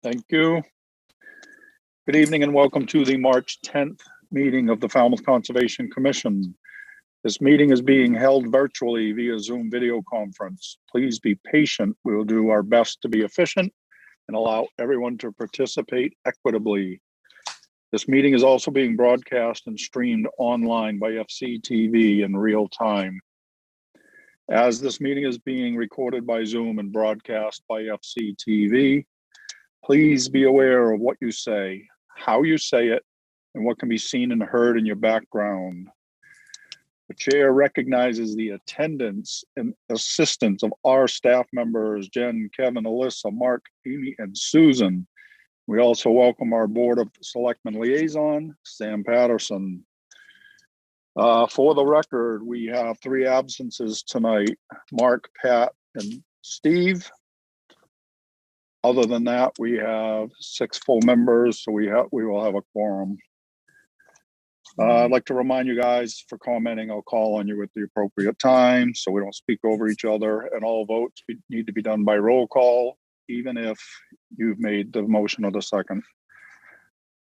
Thank you. Good evening and welcome to the March 10th meeting of the Falmouth Conservation Commission. This meeting is being held virtually via Zoom video conference. Please be patient. We will do our best to be efficient and allow everyone to participate equitably. This meeting is also being broadcast and streamed online by FCTV in real time. As this meeting is being recorded by Zoom and broadcast by FCTV, please be aware of what you say, how you say it, and what can be seen and heard in your background. The chair recognizes the attendance and assistance of our staff members, Jen, Kevin, Alyssa, Mark, Amy, and Susan. We also welcome our Board of Selectmen liaison, Sam Patterson. For the record, we have 3 absences tonight, Mark, Pat, and Steve. Other than that, we have 6 full members, so we will have a quorum. I'd like to remind you guys for commenting, I'll call on you at the appropriate time so we don't speak over each other, and all votes need to be done by roll call, even if you've made the motion or the second.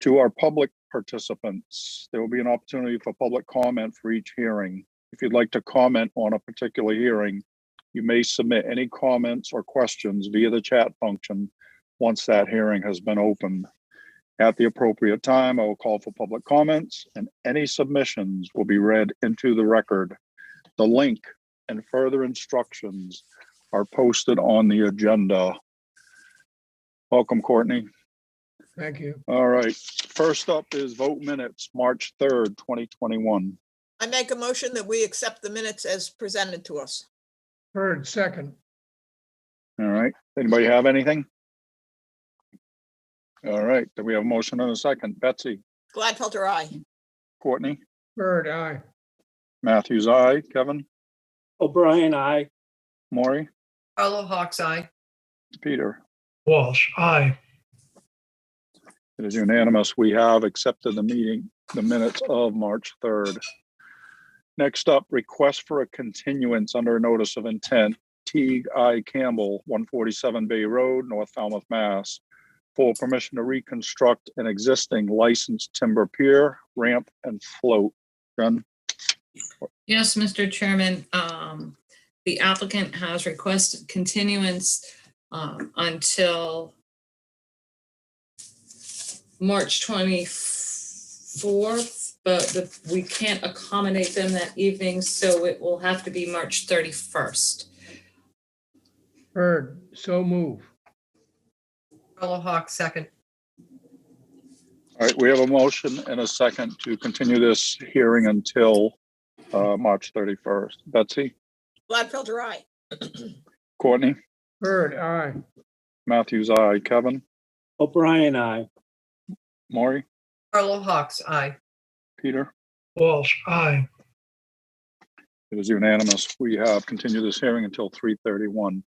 To our public participants, there will be an opportunity for public comment for each hearing. If you'd like to comment on a particular hearing, you may submit any comments or questions via the chat function once that hearing has been opened. At the appropriate time, I will call for public comments and any submissions will be read into the record. The link and further instructions are posted on the agenda. Welcome, Courtney. Thank you. All right. First up is vote minutes, March 3rd, 2021. I make a motion that we accept the minutes as presented to us. Heard, second. All right. Anybody have anything? All right. Do we have a motion and a second? Betsy? Gladfelter, aye. Courtney? Heard, aye. Matthews, aye. Kevin? O'Brien, aye. Maury? Carlo Hawks, aye. Peter? Walsh, aye. It is unanimous. We have accepted the minutes of March 3rd. Next up, request for a continuance under a notice of intent, Teague I. Campbell, 147 Bay Road, North Falmouth, Mass, for permission to reconstruct an existing licensed timber pier, ramp, and float. Jen? Yes, Mr. Chairman, the applicant has requested continuance until March 24th, but we can't accommodate them that evening, so it will have to be March 31st. Heard, so move. Carlo Hawks, second. All right, we have a motion and a second to continue this hearing until March 31st. Betsy? Gladfelter, aye. Courtney? Heard, aye. Matthews, aye. Kevin? O'Brien, aye. Maury? Carlo Hawks, aye. Peter? Walsh, aye. It is unanimous. We have continued this hearing until 3:31.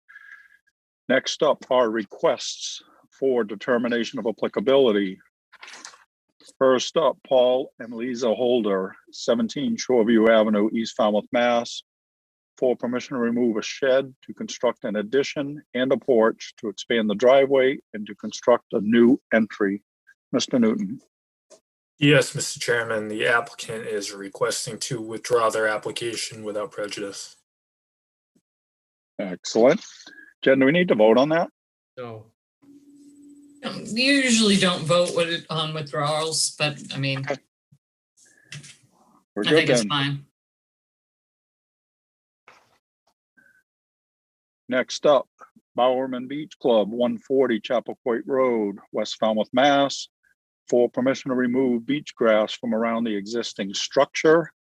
Next up are requests for determination of applicability. First up, Paul and Lisa Holder, 17 Shoreview Avenue, East Falmouth, Mass, for permission to remove a shed, to construct an addition and a porch, to expand the driveway, and to construct a new entry. Mr. Newton. Yes, Mr. Chairman, the applicant is requesting to withdraw their application without prejudice. Excellent. Jen, do we need to vote on that? No. We usually don't vote on withdrawals, but I mean, Okay. We're I good think it's then. fine. Next up, Bowerman Beach Club, 140 Chapel Point Road, West Falmouth, Mass, for permission to remove beach grass from around the existing structure,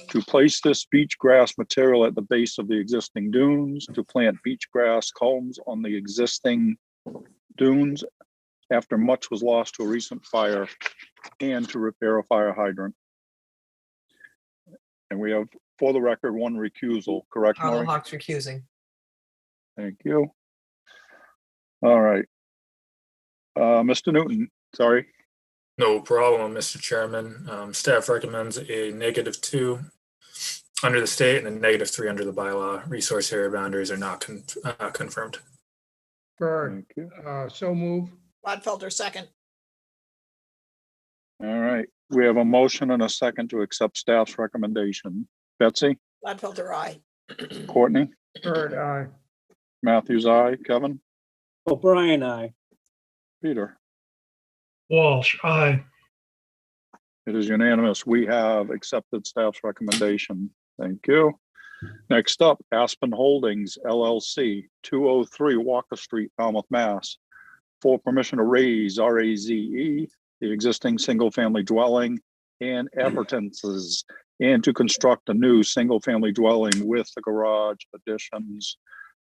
to place this beach grass material at the base of the existing dunes, to plant beach grass culms on the existing dunes after much was lost to a recent fire, and to repair a fire hydrant. And we have, for the record, 1 recusal, correct, Carlo Maury? Hawks recusing. Thank you. All right. Mr. Newton, sorry. No problem, Mr. Chairman. Staff recommends a -2 under the state and a -3 under the bylaw. Resource area boundaries are not confirmed. Heard, Thank you. so move. Gladfelter, second. All right, we have a motion and a second to accept staff's recommendation. Betsy, Gladfelter, aye. Courtney, Bird, aye. Matthews, aye. Kevin, O'Brien, aye. Peter. Walsh, aye. It is unanimous. We have accepted staff's recommendation. Thank you. Next up, Aspen Holdings LLC, 203 Walker Street, Falmouth, Mass. For permission to raise RAZE, the existing single-family dwelling and appurtenances, and to construct a new single-family dwelling with the garage additions,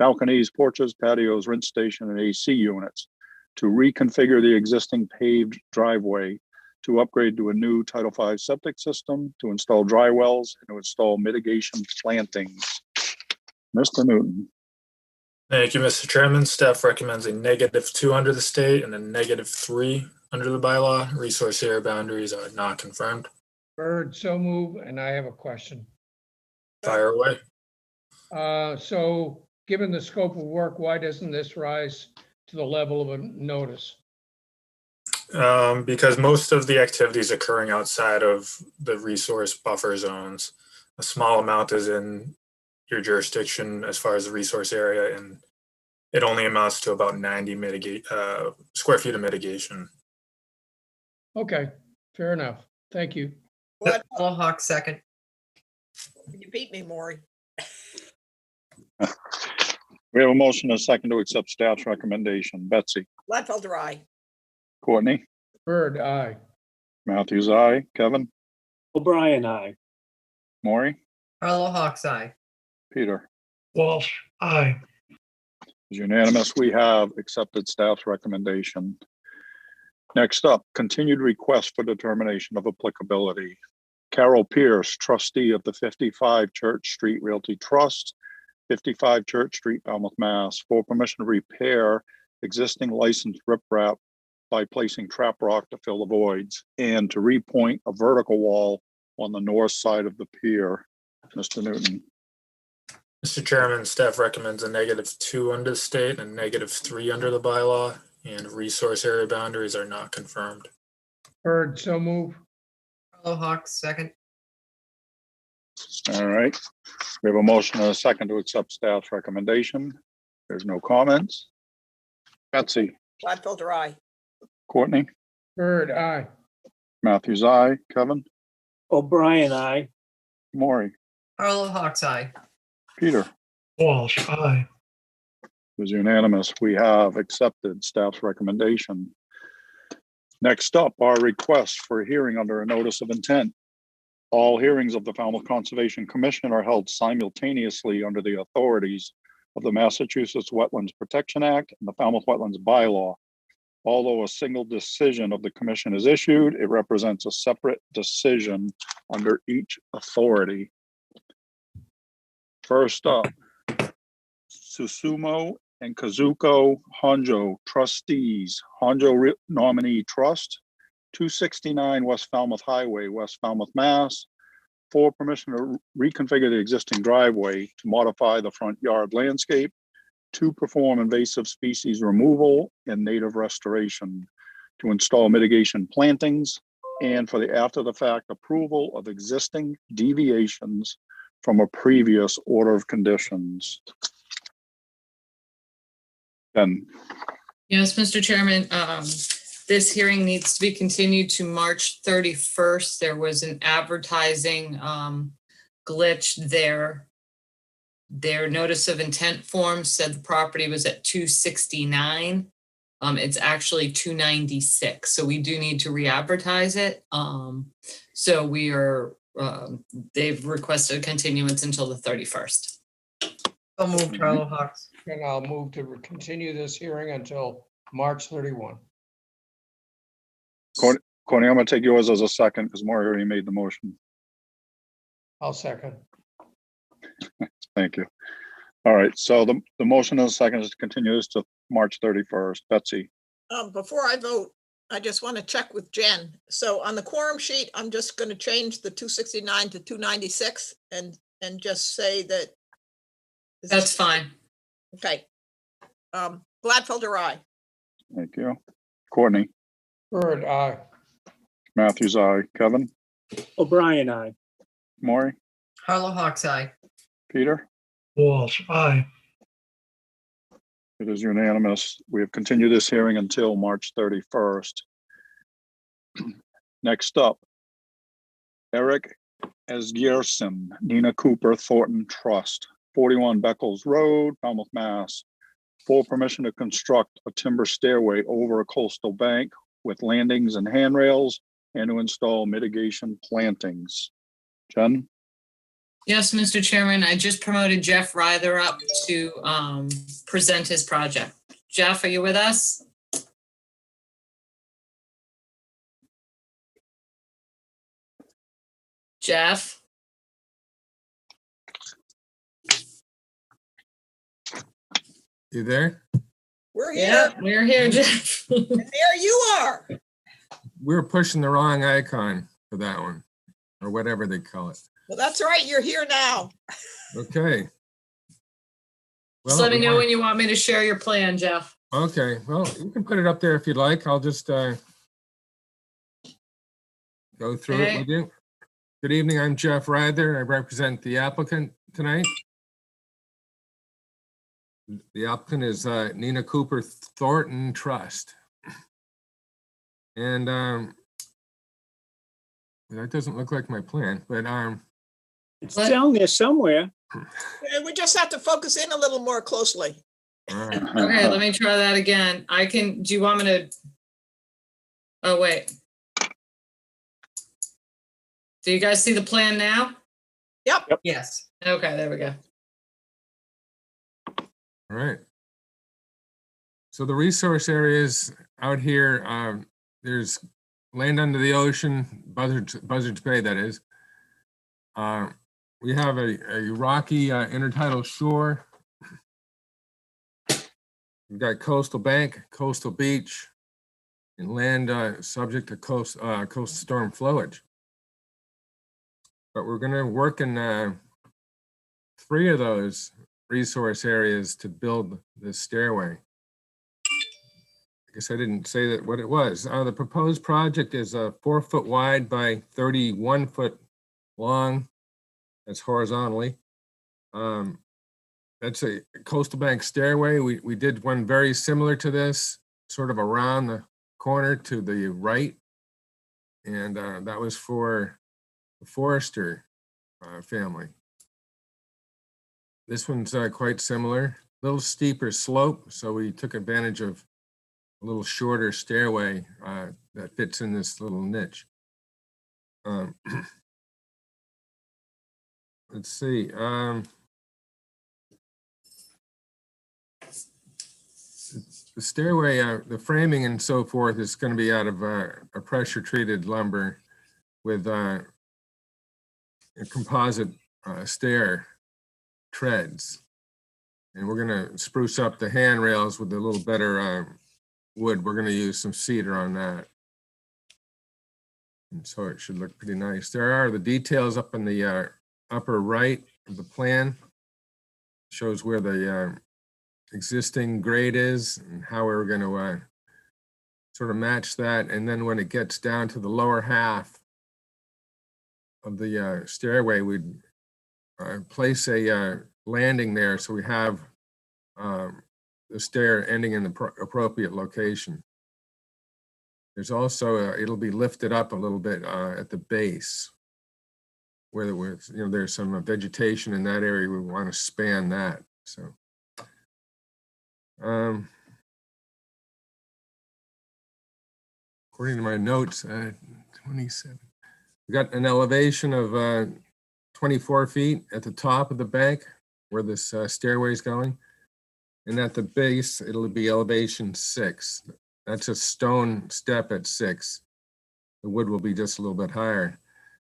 balconies, porches, patios, rinse station, and AC units, to reconfigure the existing paved driveway, to upgrade to a new Title V septic system, to install dry wells, and to install mitigation plantings. Mr. Newton. Thank you, Mr. Chairman. Staff recommends a -2 under the state and a -3 under the bylaw. Resource area boundaries are not confirmed. Bird, so move, and I have a question. Fire away. So given the scope of work, why doesn't this rise to the level of a notice? Because most of the activities occurring outside of the resource buffer zones, a small amount is in your jurisdiction as far as the resource area, and it only amounts to about 90 square feet of mitigation. Okay, fair enough. Thank you. Glad, Hawk, second. you beat me, Maury. We have a motion and a second to accept staff's recommendation. Betsy, Gladfelter, aye. Courtney, Bird, aye. Matthews, aye. Kevin, O'Brien, aye. Maury, Hawk's eye. Peter. Walsh, aye. Is unanimous. We have accepted staff's recommendation. Next up, continued request for determination of applicability. Carol Pierce, trustee of the 55 Church Street Realty Trust, 55 Church Street, Falmouth, Mass, for permission to repair existing licensed riprap by placing trap rock to fill the voids and to repoint a vertical wall on the north side of the pier. Mr. Newton. Mr. Chairman, staff recommends a -2 under the state and a -3 under the bylaw, and resource area boundaries are not confirmed. Bird, so move. Hawk's second. All right. We have a motion and a second to accept staff's recommendation. There's no comments. Betsy, Gladfelter, aye. Courtney, Bird, aye. Matthews, aye. Kevin, O'Brien, aye. Maury, Hawk's eye. Peter. Walsh, aye. It was unanimous. We have accepted staff's recommendation. Next up, our request for a hearing under a notice of intent. All hearings of the Falmouth Conservation Commission are held simultaneously under the authorities of the Massachusetts Wetlands Protection Act and the Falmouth Wetlands Bylaw. Although a single decision of the commission is issued, it represents a separate decision under each authority. First up, Susumo and Kazuko Honjo trustees, Honjo Nominee Trust, 269 West Falmouth Highway, West Falmouth, Mass. For permission to reconfigure the existing driveway to modify the front yard landscape, to perform invasive species removal and native restoration, to install mitigation plantings, and for the after-the-fact approval of existing deviations from a previous order of conditions. Ben, Yes, Mr. Chairman, this hearing needs to be continued to March 31st. There was an advertising glitch there. Their notice of intent form said the property was at 269. It's actually 296, so we do need to re-advertise it. So we are, they've requested a continuance until the 31st. So moved, Hawk's. And I'll move to continue this hearing until March 31. Courtney, I'm gonna take yours as a second because Maury already made the motion. I'll second. Thank you. All right, so the motion and the second is to continue this to March 31st. Betsy, Before I vote, I just want to check with Jen. So on the quorum sheet, I'm just going to change the 269 to 296 and just say that. That's fine. Okay. Gladfelter, aye. thank you. Courtney, Bird, aye. Matthews, aye. Kevin, O'Brien, I. Maury, Harlow Hawks Eye. Peter? Walsh, aye. It is unanimous. We have continued this hearing until March 31st. Next up, Eric Esgierson, Nina Cooper Thornton Trust, 41 Beckles Road, Falmouth, Mass. For permission to construct a timber stairway over a coastal bank with landings and handrails and to install mitigation plantings. Jen? Yes, Mr. Chairman, I just promoted Jeff Ryther up to present his project. Jeff, are you with us? Jeff? You there? We're Yeah, here, we're here, Jeff. and there you are. We're pushing the wrong icon for that one, or whatever they call it. Well, that's right, you're here now. Okay. Just Well, let me know when you want me to share your plan, Jeff. Okay, well, you can put it up there if you'd like. I'll just go through it Okay. with you. Good evening, I'm Jeff Ryther. I represent the applicant tonight. The applicant is Nina Cooper Thornton Trust. And that doesn't look like my plan, but It's What? down there somewhere. And we just have to focus in a little more closely. all right. Okay, let me try that again. Do you want me to? Oh, wait. Do you guys see the plan now? Yes. Okay, there we go. All right. So the resource areas out here, there's land under the ocean, Buzzards Bay, that is. We have a rocky intertidal shore. We've got coastal bank, coastal beach, and land subject to coastal storm flowage. But we're going to work in 3 of those resource areas to build this stairway. I guess I didn't say that what it was. The proposed project is 4 foot wide by 31 foot long. That's horizontally. That's a coastal bank stairway. We did one very similar to this, sort of around the corner to the right. And that was for the Forrester family. This one's quite similar, a little steeper slope. So we took advantage of a little shorter stairway that fits in this little niche. Let's see. The stairway, the framing and so forth is going to be out of a pressure treated lumber with a composite stair treads. And we're going to spruce up the handrails with a little better wood. We're going to use some cedar on that. And so it should look pretty nice. There are the details up in the upper right of the plan. Shows where the existing grade is and how we're going to sort of match that. And then when it gets down to the lower half of the stairway, we'd place a landing there so we have the stair ending in the appropriate location. There's also, it'll be lifted up a little bit at the base where there's some vegetation in that area. We want to span that. So, according to my notes, 27. We got an elevation of 24 feet at the top of the bank where this stairway is going. And at the base, it'll be elevation 6. That's a stone step at 6. The wood will be just a little bit higher.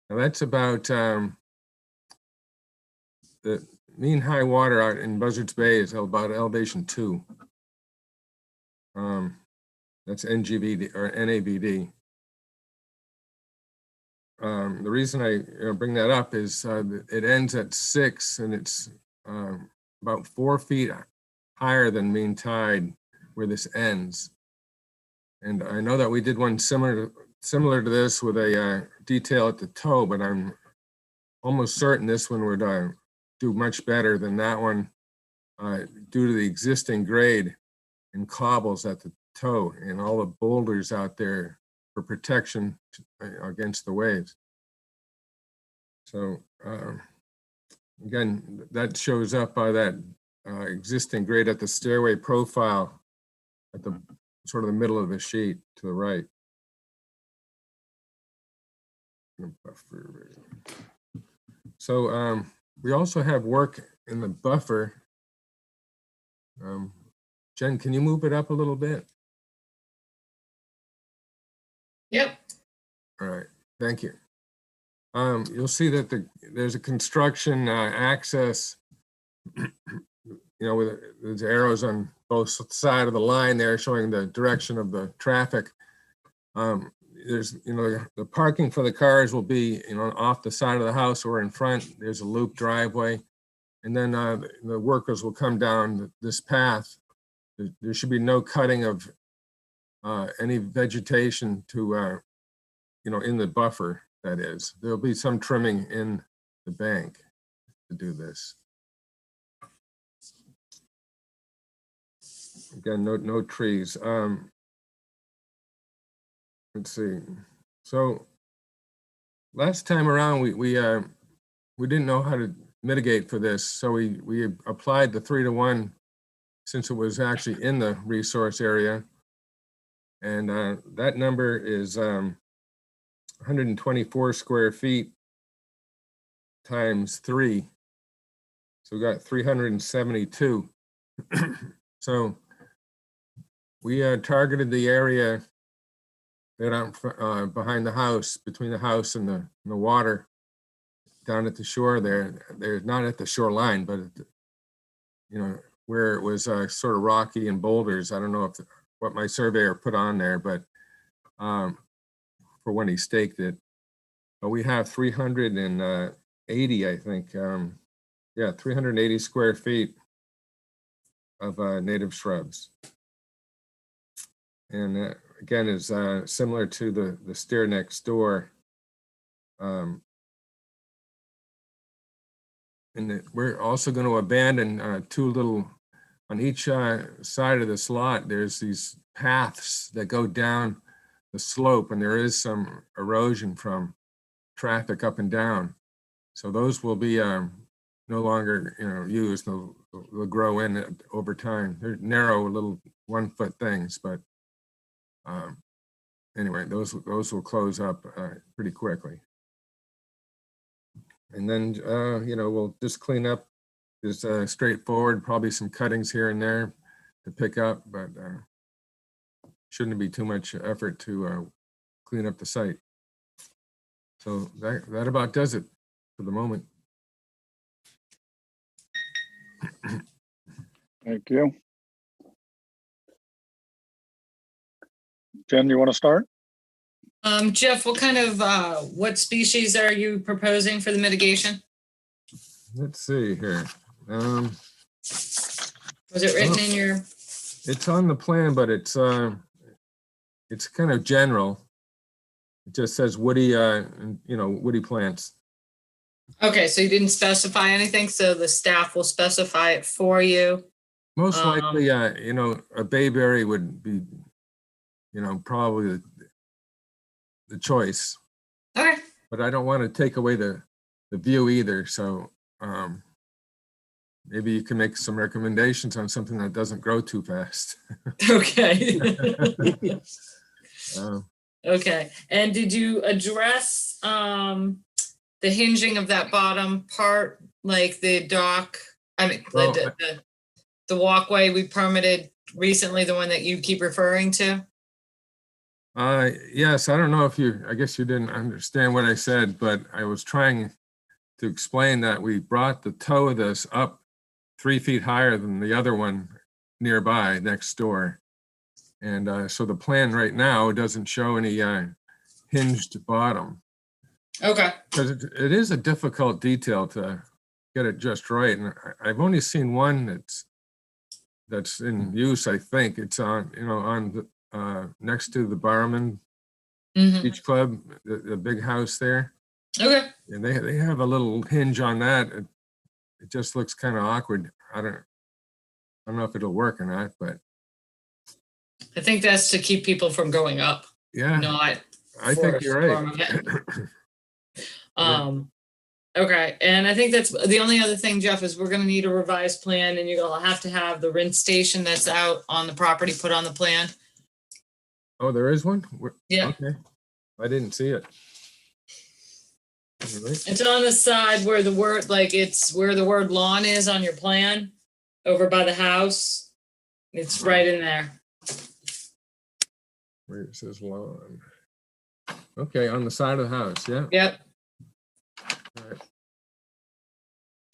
Now that's about the mean high water out in Buzzards Bay is about elevation 2. That's NGVD or NAVD. The reason I bring that up is it ends at 6 and it's about 4 feet higher than mean tide where this ends. And I know that we did one similar to this with a detail at the toe, but I'm almost certain this one would do much better than that one due to the existing grade and cobbles at the toe and all the boulders out there for protection against the waves. So again, that shows up by that existing grade at the stairway profile at the sort of the middle of the sheet to the right. So we also have work in the buffer. Jen, can you move it up a little bit? Yep. All right, thank you. You'll see that there's a construction access, with there's arrows on both sides of the line there showing the direction of the traffic. There's, the parking for the cars will be, off the side of the house or in front. There's a loop driveway. And then the workers will come down this path. There should be no cutting of any vegetation to, in the buffer, that is. There'll be some trimming in the bank to do this. Again, no trees. Let's see. So last time around, we didn't know how to mitigate for this, so we applied the 3-to-1 since it was actually in the resource area, and that number is 124 square feet times 3, so we got 372. So we targeted the area that behind the house, between the house and the water, down at the shore there. They're not at the shoreline, but where it was sort of rocky and boulders. I don't know what my surveyor put on there, but for when he staked it. But we have 380, I think. 380 square feet of native shrubs. And again, is similar to the stair next door. And we're also going to abandon two little, on each side of this lot, there's these paths that go down the slope, and there is some erosion from traffic up and down. So those will be no longer used. They'll grow in over time. They're narrow little 1-foot things, but anyway, those will close up pretty quickly. And then, we'll just clean up. It's straightforward, probably some cuttings here and there to pick up, but shouldn't be too much effort to clean up the site. So that about does it for the moment. Thank you. Jen, you want to start? Jeff, what species are you proposing for the mitigation? Let's see here. Was it written in your? It's on the plan, but it's kind of general. It just says woody, woody plants. Okay, so you didn't specify anything, so the staff will specify it for you. Most likely, a bayberry would be, probably the choice. Okay. But I don't want to take away the view either. So maybe you can make some recommendations on something that doesn't grow too fast. Okay. Okay. And did you address the hinging of that bottom part, like the dock? I mean, the walkway we permitted recently, the one that you keep referring to? Yes, I don't know if I guess you didn't understand what I said, but I was trying to explain that we brought the toe of this up 3 feet higher than the other one nearby next door. And so the plan right now doesn't show any hinged bottom. Okay. Because it is a difficult detail to get it just right. And I've only seen one that's in use, I think. It's on next to the Barman Mhm. Beach Club, the big house there. Okay, And they have a little hinge on that. It just looks kind of awkward. I don't know if it'll work or not, but I think that's to keep people from going up, yeah, not I for think a you're storm right. event. Yeah. Okay, and I think that's the only other thing, Jeff, is we're gonna need a revised plan and you're gonna have to have the rinse station that's out on the property put on the plan. Oh, there is one? Yeah. Okay. I didn't see it. All right. It's on the side where the word, like, it's where the word lawn is on your plan, over by the house. It's right in there. Where it says lawn. Okay, on the side of the house, yeah. Yep, All right.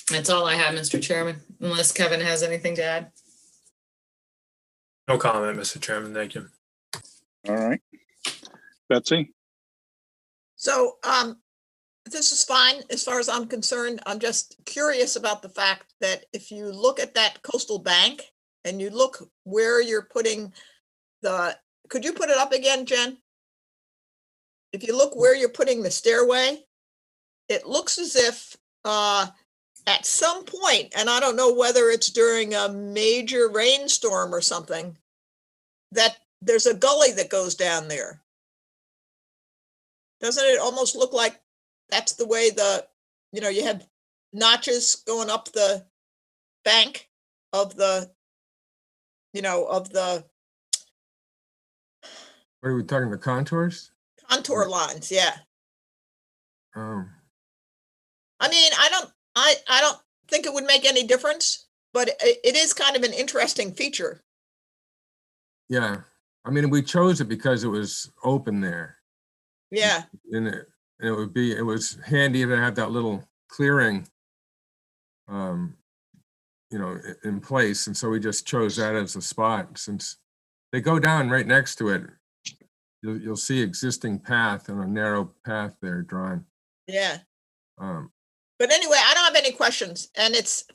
that's all I have, Mr. Chairman, unless Kevin has anything to add. No comment, Mr. Chairman. Thank you. All right. Betsy? So, this is fine as far as I'm concerned. I'm just curious about the fact that if you look at that coastal bank and you look where you're putting could you put it up again, Jen? If you look where you're putting the stairway, it looks as if, at some point, and I don't know whether it's during a major rainstorm or something, that there's a gully that goes down there. Doesn't it almost look like that's the way you have notches going up the bank of the, of the What are we talking, the contours? contour lines, yeah. Oh, I mean, I don't think it would make any difference, but it is kind of an interesting feature. yeah. I mean, we chose it because it was open there. Yeah, And it was handy to have that little clearing, in place. And so we just chose that as a spot since they go down right next to it. You'll see existing path and a narrow path there drawn. yeah. Um, But anyway, I don't have any questions and it's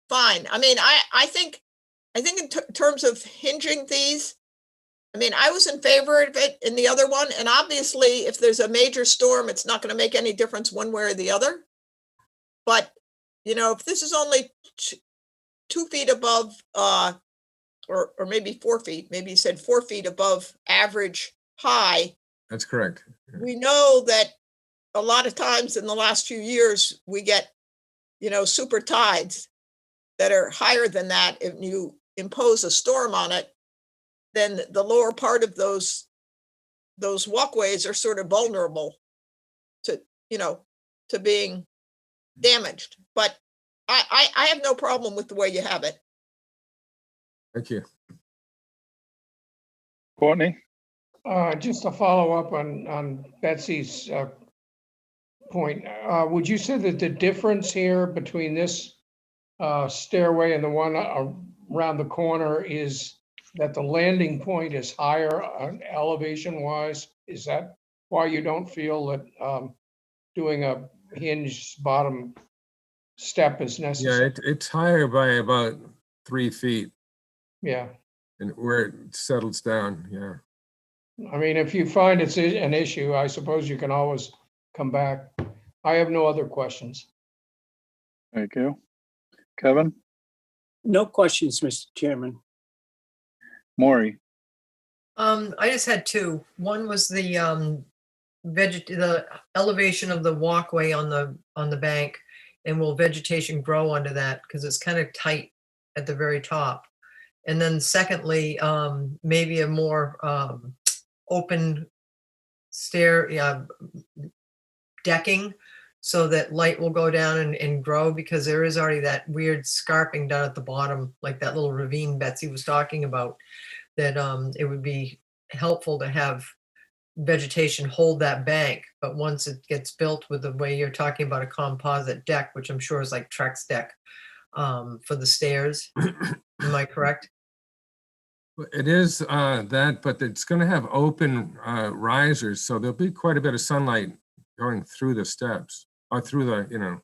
fine. I mean, I think in terms of hinging these, I mean, I was in favor of it in the other one. And obviously if there's a major storm, it's not going to make any difference one way or the other. But, if this is only 2 feet above, or maybe 4 feet, maybe you said 4 feet above average high, that's correct. we know that a lot of times in the last few years, we get, super tides that are higher than that. If you impose a storm on it, then the lower part of those walkways are sort of vulnerable to, to being damaged. But I have no problem with the way you have it. Thank you. Courtney? Just to follow up on Betsy's point, would you say that the difference here between this stairway and the one around the corner is that the landing point is higher elevation wise? Is that why you don't feel that doing a hinged bottom step is Yeah, necessary? it's higher by about 3 feet Yeah. and where it settles down. Yeah. I mean, if you find it's an issue, I suppose you can always come back. I have no other questions. Thank you. Kevin? No questions, Mr. Chairman. Maury? I just had two. One was the the elevation of the walkway on the bank, and will vegetation grow under that because it's kind of tight at the very top. And then secondly, maybe a more open stair decking so that light will go down and grow, because there is already that weird scarping down at the bottom, like that little ravine Betsy was talking about, that it would be helpful to have vegetation hold that bank. But once it gets built with the way you're talking about a composite deck, which I'm sure is like Trex deck for the stairs, am I correct? It is that, but it's going to have open risers, so there'll be quite a bit of sunlight going through the steps or through the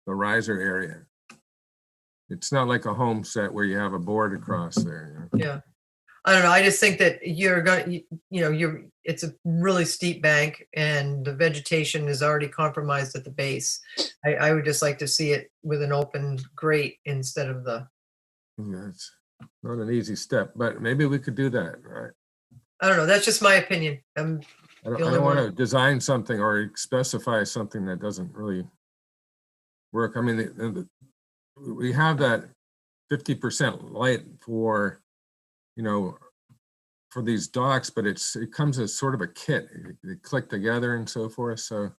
riser area. It's not like a home set where you have a board across there. Yeah. I don't know, I just think that you're going, it's a really steep bank and the vegetation is already compromised at the base. I would just like to see it with an open grate instead of the, Yeah, it's not an easy step, but maybe we could do that. Right? I don't know, that's just my opinion. I The don't only want to one- design something or specify something that doesn't really work. I mean, we have that 50% light for, for these docks, but it comes as sort of a kit. They click together and so forth. So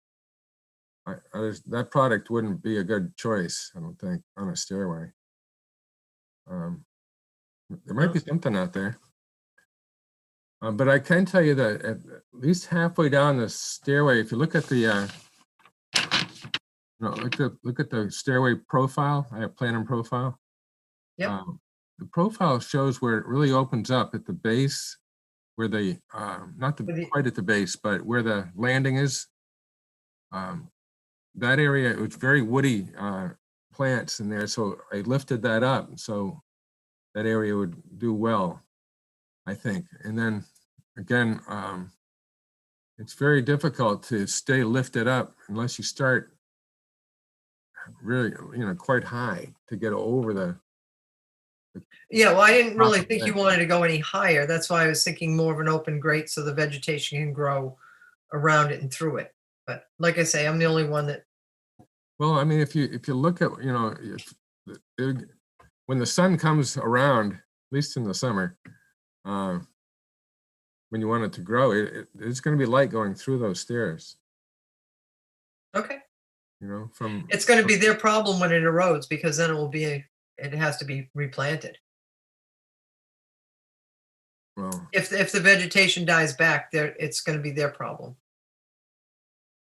that product wouldn't be a good choice, I don't think, on a stairway. There might be something out there. But I can tell you that at least halfway down the stairway, if you look at the, look at the stairway profile, I have plan and profile. Yep. The profile shows where it really opens up at the base, where the, not quite at the base, but where the landing is. That area, it was very woody plants in there, so I lifted that up, so that area would do well, I think. And then again, it's very difficult to stay lifted up unless you start really, quite high to get over the. Yeah, well, I didn't really Top of think you that. wanted to go any higher. That's why I was thinking more of an open grate so the vegetation can grow around it and through it. But like I say, I'm the only one that, Well, I mean, if you look at, when the sun comes around, at least in the summer, when you want it to grow, it's going to be light going through those stairs, okay. from. It's going to be their problem when it erodes because then it has to be replanted. Well, If the vegetation dies back, it's going to be their problem.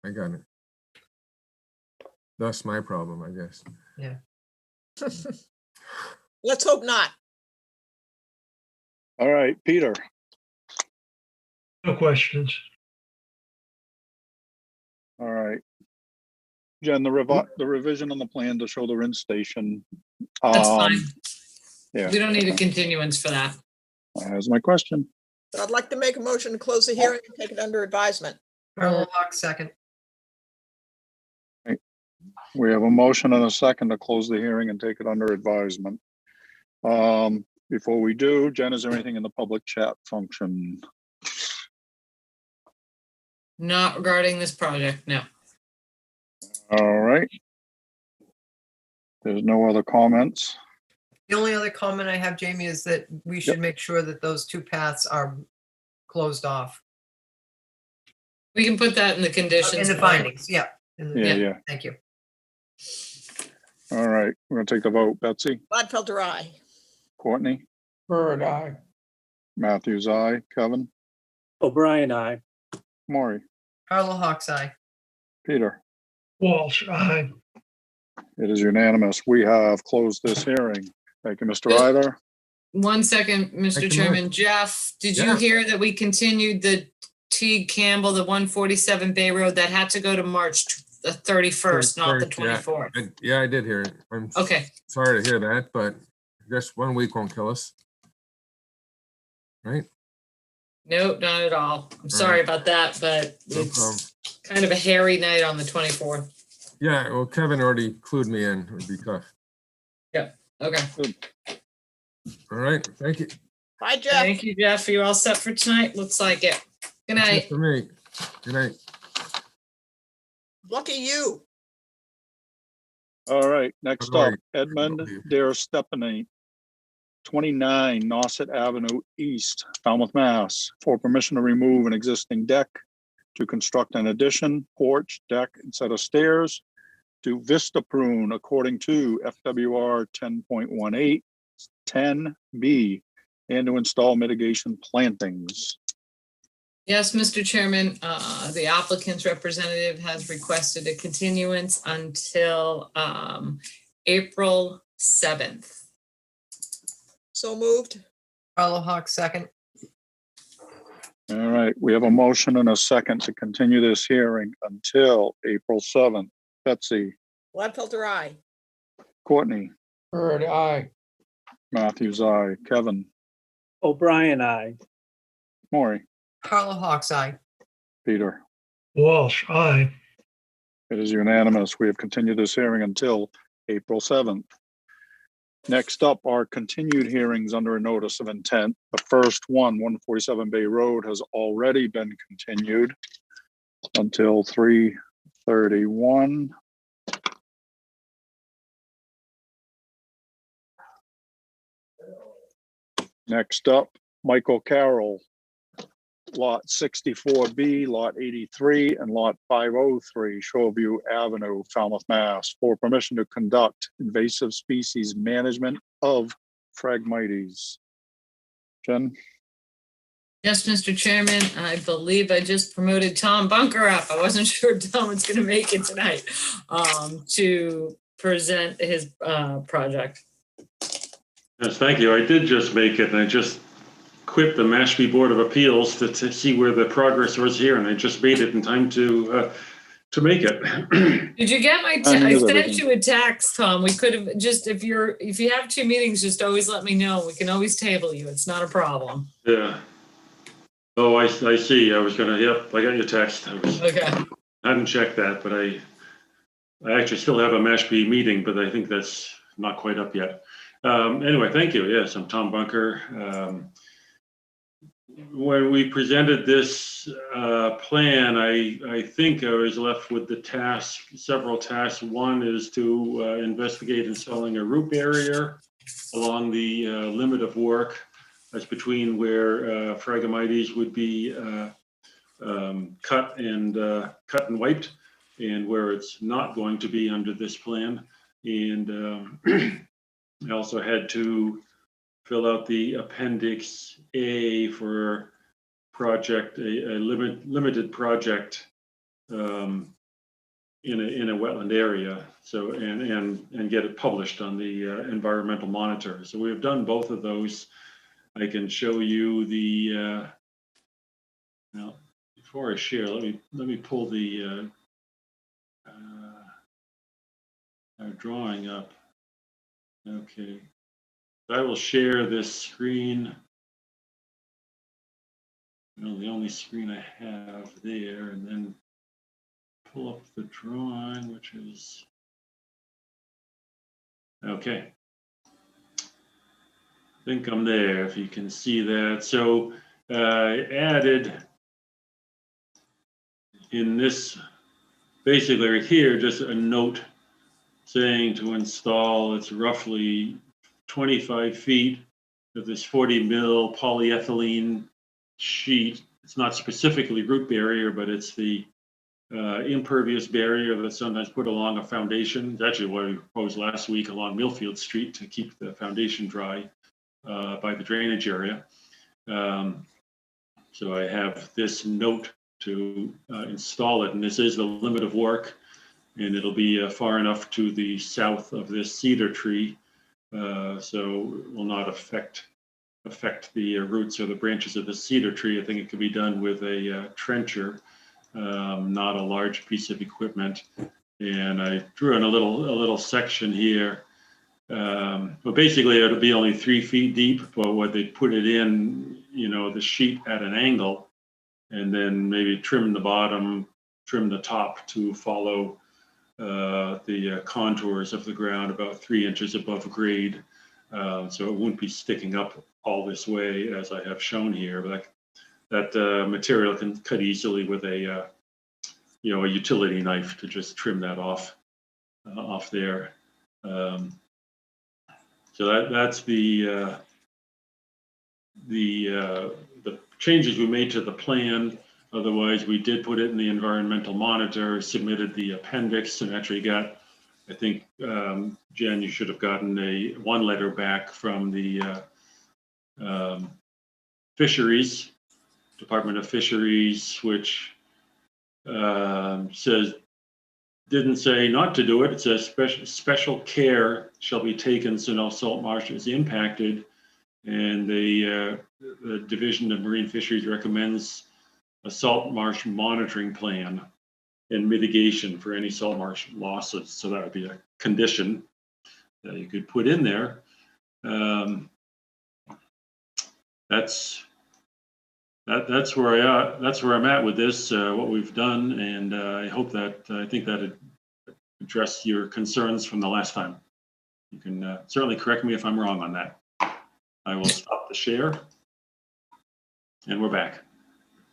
I got it. That's my problem, I guess. Yeah. Let's hope not. All right, Peter, No questions. all right. Jen, the revision on the plan to show the rinse station. That's fine. yeah. We don't need a continuance for that. That's my question. So I'd like to make a motion to close the hearing and take it under advisement. Carla Hawk, second. We have a motion and a second to close the hearing and take it under advisement. Before we do, Jen, is there anything in the public chat function? Not regarding this project, no. All right. There's no other comments. The only other comment I have, Jamie, is that we should make sure that those two paths are closed off. We can put that in the conditions. In the findings, yeah. Yeah. Thank you. All right, we're gonna take the vote. Betsy, Gladfelter, aye. Courtney, Bird, aye. Matthews, aye. Kevin, O'Brien, aye. Maury, Carla Hawk's eye. Peter. Walsh, aye. It is unanimous. We have closed this hearing. Thank you, Mr. Ryder. 1 second, Mr. Thank you, Chairman. Jeff, did you Yeah. hear that we continued the T Campbell, the 147 Bay Road? That had to go to March the 31st, not the 24th. Yeah, I did hear it. I'm Okay, sorry to hear that, but I guess 1 week won't kill us. Right? nope, not at all. I'm sorry about that, but No problem. it's kind of a hairy night on the 24th. Yeah, well, Kevin already clued me in. It would be tough. Okay, All right, thank you. Bye, Jeff. thank you, Jeff. You all set for tonight? Looks like it. Good That's it night. for me. Good night. Lucky you. All right, next All up, right. Edmund Okay. Dare Stephanie, 29 Nauset Avenue East, Falmouth, Mass, for permission to remove an existing deck, to construct an addition, porch, deck, and set of stairs, to vista prune according to FWR 10.18, 10B, and to install mitigation plantings. Yes, Mr. Chairman, the applicant's representative has requested a continuance until April 7th. So moved. Carla Hawk, second. All right, we have a motion and a second to continue this hearing until April 7th. Betsy, Gladfelter, aye. Courtney, Bird, aye. Matthews, aye. Kevin, O'Brien, aye. Maury, Carla Hawks Eye. Peter. Walsh, aye. It is unanimous. We have continued this hearing until April 7th. Next up are continued hearings under a notice of intent. The first one, 147 Bay Road, has already been continued until 3/31. Next up, Michael Carroll, Lot 64B, Lot 83, and Lot 503, Shoreview Avenue, Falmouth, Mass, for permission to conduct invasive species management of Phragmites. Jen? Yes, Mr. Chairman, I believe I just promoted Tom Bunker up. I wasn't sure Tom was going to make it tonight to present his project. Yes, thank you. I did just make it, and I just quit the Mashpee Board of Appeals to see where the progress was here, and I just made it in time to make it. Did you get my, I sent you a text, Tom. We could have just, if you have two meetings, just always let me know. We can always table you. It's not a problem. Yeah. Oh, I see. I was gonna, yep, I got your text. Okay. I hadn't checked that, but I actually still have a Mashpee meeting, but I think that's not quite up yet. Anyway, thank you. Yes, I'm Tom Bunker. When we presented this plan, I think I was left with the several tasks. One is to investigate installing a root barrier along the limit of work. That's between where Phragmites would be cut and wiped, and where it's not going to be under this plan. And I also had to fill out the Appendix A for project, a limited project in a wetland area. So and get it published on the Environmental Monitor. So we have done both of those. I can show you the. Now, before I share, let me pull the drawing up. Okay. I will share this screen. Well, the only screen I have there, and then pull up the drawing, which is okay. I think I'm there, if you can see that. So I added in this, basically right here, just a note saying to install, it's roughly 25 feet of this 40 mil polyethylene sheet. It's not specifically root barrier, but it's the impervious barrier that's sometimes put along a foundation. It's actually what we proposed last week along Millfield Street to keep the foundation dry by the drainage area. So I have this note to install it, and this is the limit of work, and it'll be far enough to the south of this cedar tree, so it will not affect the roots or the branches of the cedar tree. I think it could be done with a trencher, not a large piece of equipment. And I drew in a little section here. But basically it'll be only 3 feet deep, but what they put it in, the sheet at an angle, and then maybe trim the bottom, trim the top to follow the contours of the ground about 3 inches above grade. So it won't be sticking up all this way as I have shown here, but that material can cut easily with a utility knife to just trim that off there. So that's the changes we made to the plan. Otherwise, we did put it in the Environmental Monitor, submitted the appendix, and actually got, I think, Jen, you should have gotten one letter back from the Fisheries, Department of Fisheries, which didn't say not to do it. It says special care shall be taken so no salt marsh is impacted. And the Division of Marine Fisheries recommends a salt marsh monitoring plan and mitigation for any salt marsh losses. So that would be a condition that you could put in there. that's where I'm at with this, what we've done, and I think that it addressed your concerns from the last time. You can certainly correct me if I'm wrong on that. I will stop the share. And we're back.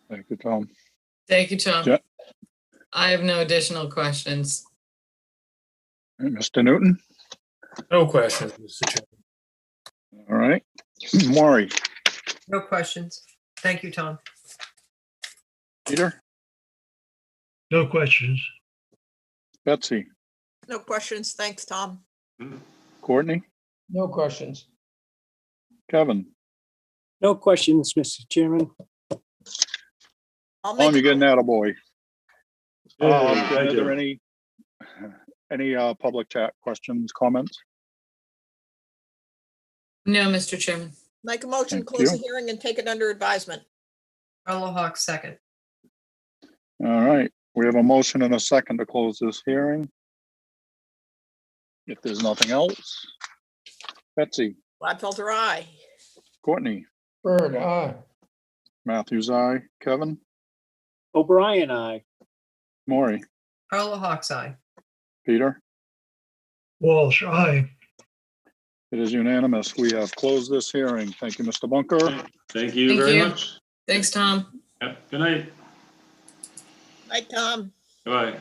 Thank you, Tom. Thank you, Tom. Ja- I have no additional questions. Mr. Newton? No questions, Mr. Chairman. All right. Maury, No questions. Thank you, Tom. Peter, No questions. Betsy, No questions. Thanks, Tom. Courtney, No questions. Kevin. No questions, Mr. Chairman. I'll Tom, make, you're getting that, boy. Thank Are you. there any public chat questions, comments? No, Mr. Chairman. make a motion, Thank close the you. hearing and take it under advisement. Carla Hawk, second. All right, we have a motion and a second to close this hearing. If there's nothing else, Betsy, Gladfelter, aye. Courtney, Bird, aye. Matthews, aye, Kevin, O'Brien, aye. Maury, Carla Hawk's eye. Peter. Walsh, aye. It is unanimous. We have closed this hearing. Thank you, Mr. Bunker. Thank you Thank very you. much. Thanks, Tom. Yep. Good night. Night, Tom. Bye.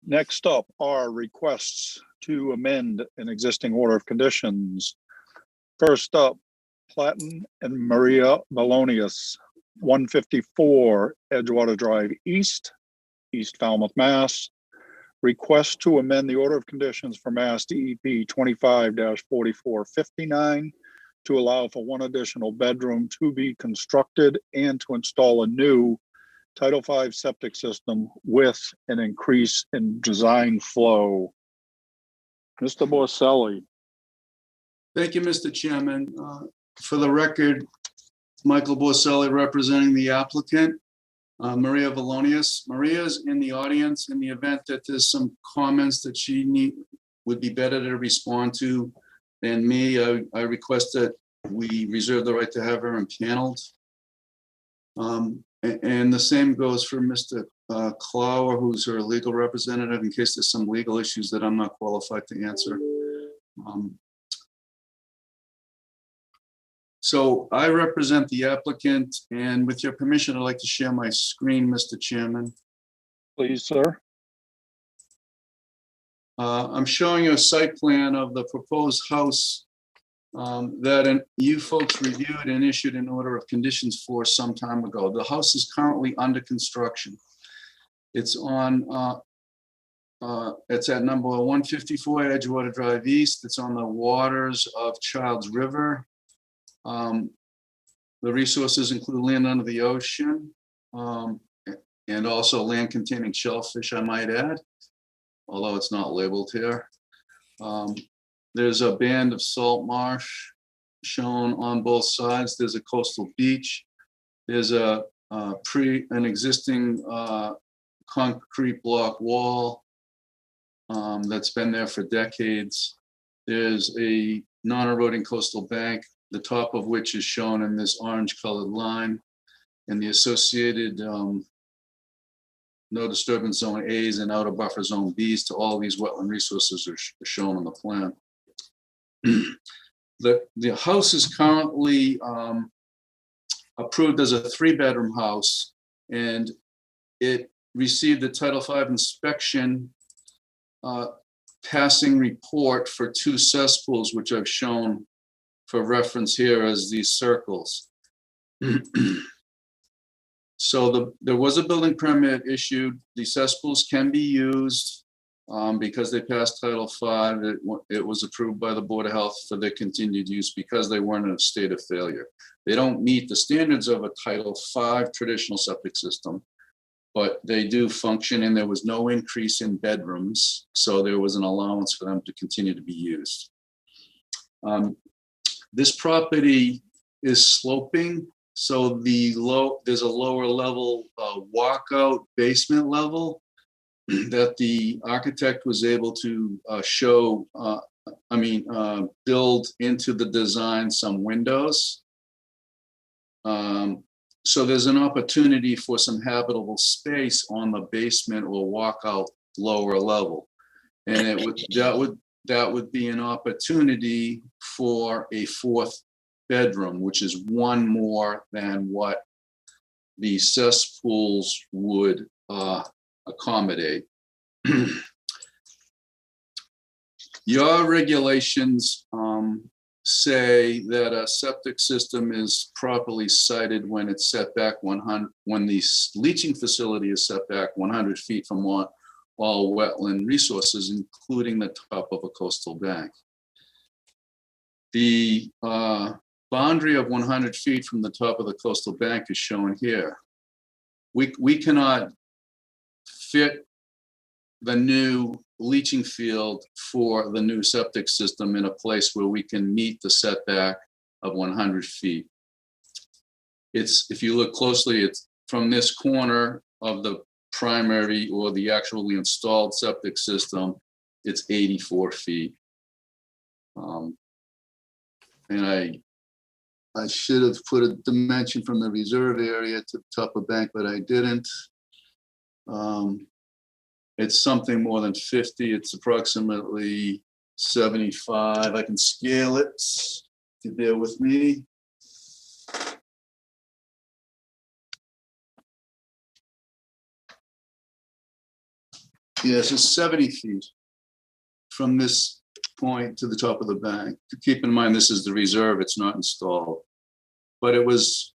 Next up are requests to amend an existing order of conditions. First up, Platten and Maria Valonius, 154 Edgewater Drive East, East Falmouth, Mass. Request to amend the order of conditions for Mass DEP 25-4459 to allow for one additional bedroom to be constructed and to install a new Title V septic system with an increase in design flow. Mr. Borselli. Thank you, Mr. Chairman. For the record, Michael Borselli representing the applicant, Maria Valonius. Maria's in the audience in the event that there's some comments that would be better to respond to than me. I request that we reserve the right to have her impaneled. And the same goes for Mr. Clower, who's her legal representative, in case there's some legal issues that I'm not qualified to answer. So I represent the applicant, and with your permission, I'd like to share my screen, Mr. Chairman. Please, sir. I'm showing you a site plan of the proposed house that you folks reviewed and issued an order of conditions for some time ago. The house is currently under construction. It's on, it's at number 154 Edgewater Drive East. It's on the waters of Childs River. The resources include land under the ocean and also land containing shellfish, I might add, although it's not labeled here. There's a band of salt marsh shown on both sides. There's a coastal beach. There's an existing concrete block wall that's been there for decades. There's a non-eroding coastal bank, the top of which is shown in this orange colored line, and the associated no disturbance zone A's and outer buffer zone B's to all these wetland resources are shown on the plan. The house is currently approved as a 3-bedroom house, and it received a Title V inspection passing report for 2 cesspools, which I've shown for reference here as these circles. So there was a building permit issued. The cesspools can be used because they passed Title V. It was approved by the Board of Health for their continued use because they weren't in a state of failure. They don't meet the standards of a Title V traditional septic system, but they do function, and there was no increase in bedrooms, so there was an allowance for them to continue to be used. This property is sloping, so there's a lower level walkout basement level that the architect was able to show build into the design some windows. So there's an opportunity for some habitable space on the basement or walkout lower level. And that would be an opportunity for a fourth bedroom, which is one more than what the cesspools would accommodate. Your regulations say that a septic system is properly sited when it's set back 100, when the leaching facility is set back 100 feet from all wetland resources, including the top of a coastal bank. The boundary of 100 feet from the top of the coastal bank is shown here. We cannot fit the new leaching field for the new septic system in a place where we can meet the setback of 100 feet. If you look closely, it's from this corner of the primary or the actually installed septic system, it's 84 feet. And I should have put a dimension from the reserve area to the top of bank, but I didn't. It's something more than 50. It's approximately 75. I can scale it. If you bear with me. Yes, it's 70 feet from this point to the top of the bank. Keep in mind, this is the reserve. It's not installed, but it was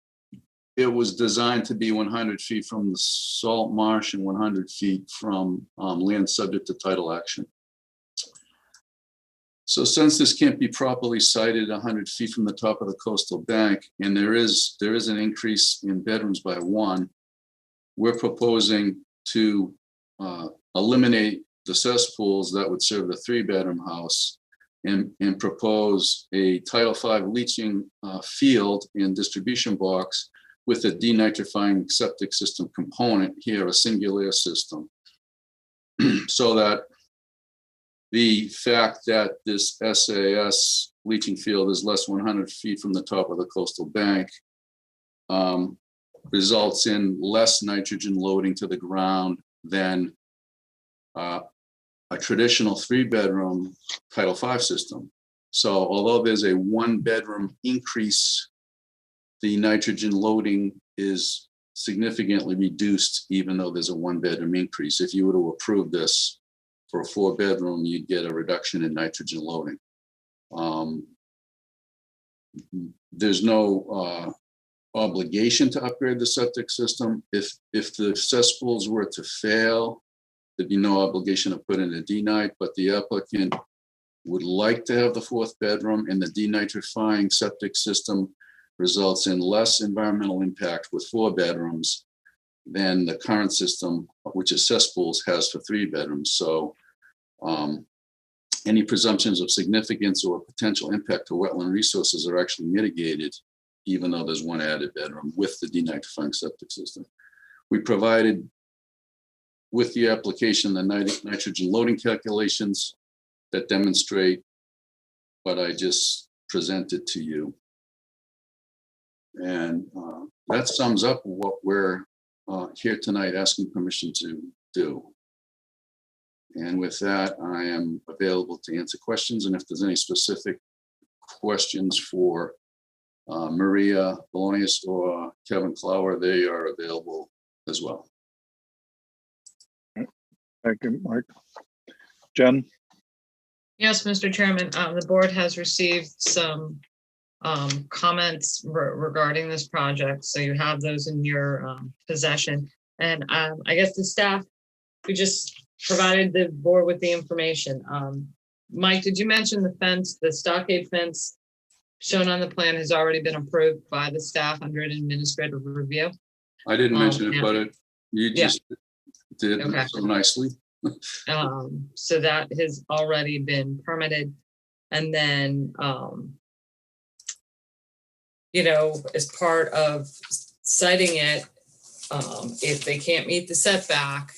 designed to be 100 feet from the salt marsh and 100 feet from land subject to tidal action. So since this can't be properly sited 100 feet from the top of the coastal bank, and there is an increase in bedrooms by one, we're proposing to eliminate the cesspools that would serve the 3-bedroom house and propose a Title V leaching field and distribution box with a denitrifying septic system component here, a singular system. So that the fact that this SAS leaching field is less 100 feet from the top of the coastal bank results in less nitrogen loading to the ground than a traditional 3-bedroom Title V system. So although there's a 1-bedroom increase, the nitrogen loading is significantly reduced, even though there's a 1-bedroom increase. If you were to approve this for a 4-bedroom, you'd get a reduction in nitrogen loading. There's no obligation to upgrade the septic system. If the cesspools were to fail, there'd be no obligation to put in a denite, but the applicant would like to have the 4th bedroom, and the denitrifying septic system results in less environmental impact with 4 bedrooms than the current system, which is cesspools, has for 3 bedrooms. So any presumptions of significance or potential impact to wetland resources are actually mitigated, even though there's 1 added bedroom with the denitrifying septic system. We provided with the application the nitrogen loading calculations that demonstrate what I just presented to you. And that sums up what we're here tonight asking permission to do. And with that, I am available to answer questions. And if there's any specific questions for Maria Bolognius or Kevin Clower, they are available as well. Thank you, Mike. Jen? Yes, Mr. Chairman, the board has received some comments regarding this project. So you have those in your possession. And I guess the staff, we just provided the board with the information. Mike, did you mention the fence, the stockade fence shown on the plan has already been approved by the staff under an administrative review? I didn't mention it, but you just did Okay. so nicely. So that has already been permitted. And then, you know, as part of citing it, if they can't meet the setback,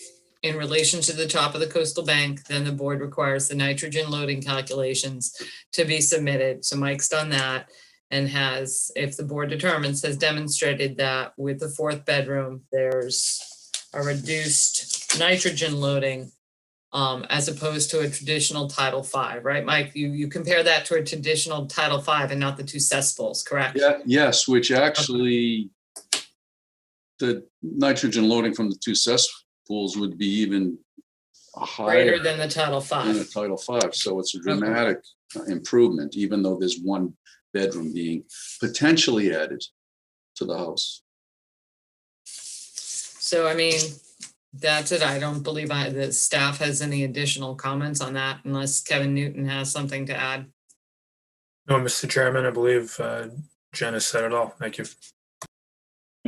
in relation to the top of the coastal bank, then the board requires the nitrogen loading calculations to be submitted. So Mike's done that and has, if the board determines, has demonstrated that with the fourth bedroom, there's a reduced nitrogen loading as opposed to a traditional Title V, right, Mike? You compare that to a traditional Title V and not the two cesspools, correct? Yeah, yes, which actually, the nitrogen loading from the two cesspools would be even higher Greater than the Title than a V. Title V. So it's a dramatic improvement, even though there's one bedroom being potentially added to the house. So, I mean, that's it. I don't believe the staff has any additional comments on that unless Kevin Newton has something to add. No, Mr. Chairman, I believe Jen has said it all. Thank you.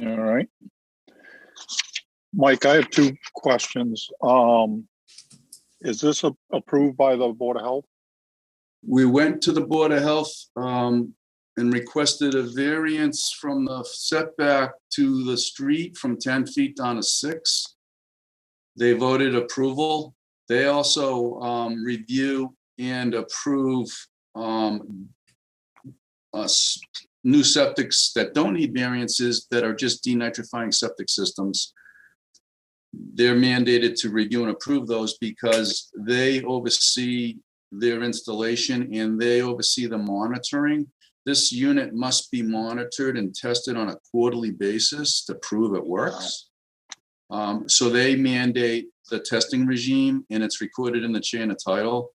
All right. Mike, I have two questions. Is this approved by the Board of Health? We went to the Board of Health and requested a variance from the setback to the street from 10 feet down to 6. They voted approval. They also review and approve new septics that don't need variances, that are just denitrifying septic systems. They're mandated to review and approve those because they oversee their installation and they oversee the monitoring. This unit must be monitored and tested on a quarterly basis to prove it works. So they mandate the testing regime and it's recorded in the chain of title.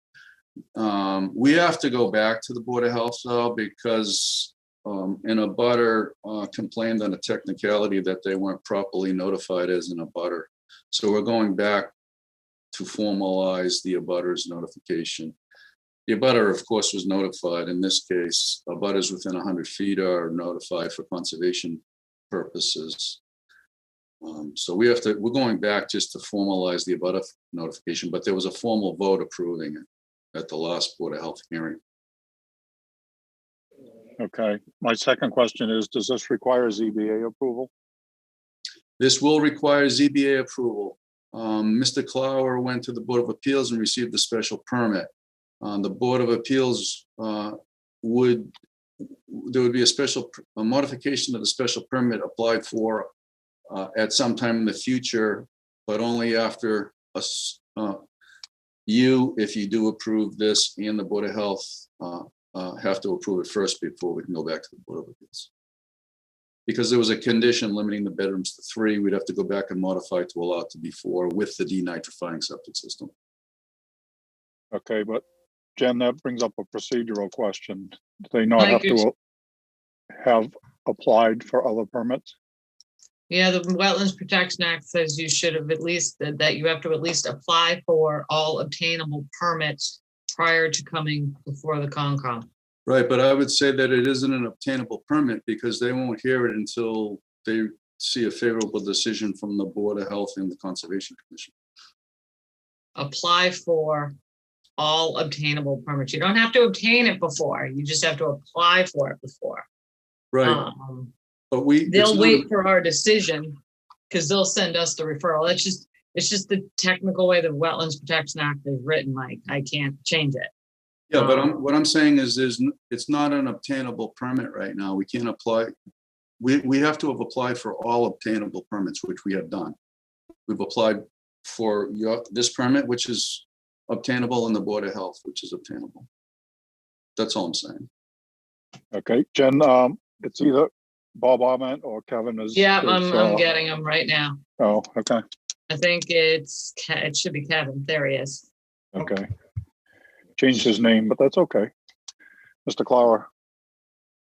We have to go back to the Board of Health though, because an abutter complained on a technicality that they weren't properly notified as an abutter. So we're going back to formalize the abutter's notification. The abutter, of course, was notified. In this case, abutters within 100 feet are notified for conservation purposes. So we're going back just to formalize the abutter notification, but there was a formal vote approving it at the last Board of Health hearing. Okay. My second question is, does this require ZBA approval? This will require ZBA approval. Mr. Clower went to the Board of Appeals and received a special permit. The Board of Appeals there would be a modification of the special permit applied for at some time in the future, but only after if you do approve this, and the Board of Health have to approve it first before we can go back to the Board of Appeals. Because there was a condition limiting the bedrooms to 3, we'd have to go back and modify to allow it to be 4 with the denitrifying septic system. Okay, but Jen, that brings up a procedural question. Do they not Mike, have to have applied for other permits? Yeah, the Wetlands Protection Act says you should have at least, that you have to at least apply for all obtainable permits prior to coming before the Concom. Right, but I would say that it isn't an obtainable permit because they won't hear it until they see a favorable decision from the Board of Health and the Conservation Commission. Apply for all obtainable permits. You don't have to obtain it before. You just have to apply for it before. Right, but They'll wait for our decision because they'll send us the referral. It's just the technical way the Wetlands Protection Act is written, Mike. I can't change it. Yeah, but what I'm saying is it's not an obtainable permit right now. We can't apply. We have to have applied for all obtainable permits, which we have done. We've applied for this permit, which is obtainable, and the Board of Health, which is obtainable. That's all I'm saying. Okay, Jen, it's either Bob Arment or Kevin is. Yeah, I'm getting them right now. Oh, okay, I think it should be Kevin. There he is. okay. Changed his name, but that's okay. Mr. Clower.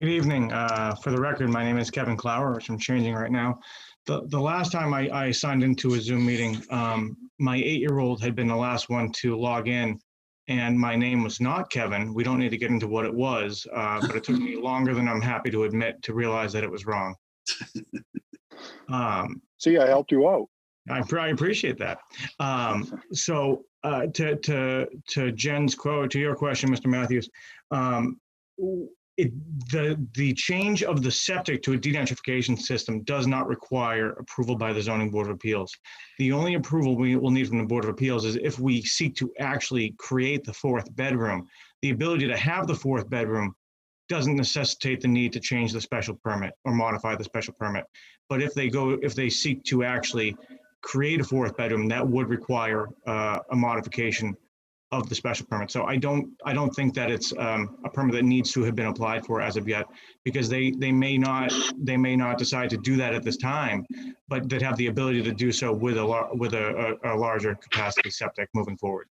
Good evening. For the record, my name is Kevin Clower, which I'm changing right now. The last time I signed into a Zoom meeting, my 8-year-old had been the last one to log in, and my name was not Kevin. We don't need to get into what it was, but it took me longer than I'm happy to admit to realize that it was wrong. See, I helped you out. I appreciate that. So to Jen's quote, to your question, Mr. Matthews, the change of the septic to a denitrification system does not require approval by the zoning board of appeals. The only approval we will need from the Board of Appeals is if we seek to actually create the 4th bedroom. The ability to have the 4th bedroom doesn't necessitate the need to change the special permit or modify the special permit. But if they seek to actually create a 4th bedroom, that would require a modification of the special permit. So I don't think that it's a permit that needs to have been applied for as of yet, because they may not decide to do that at this time, but that have the ability to do so with a larger capacity septic moving forward.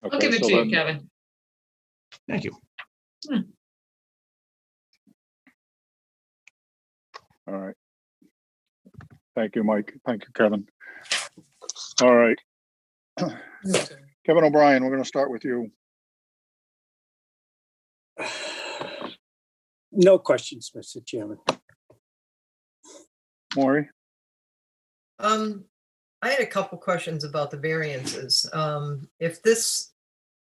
I'll Okay, give it so to you, then- Kevin. Thank you. All right. Thank you, Mike. Thank you, Kevin. All right. Kevin O'Brien, we're going to start with you. No questions, Mr. Chairman. Maury? I had a couple questions about the variances. If this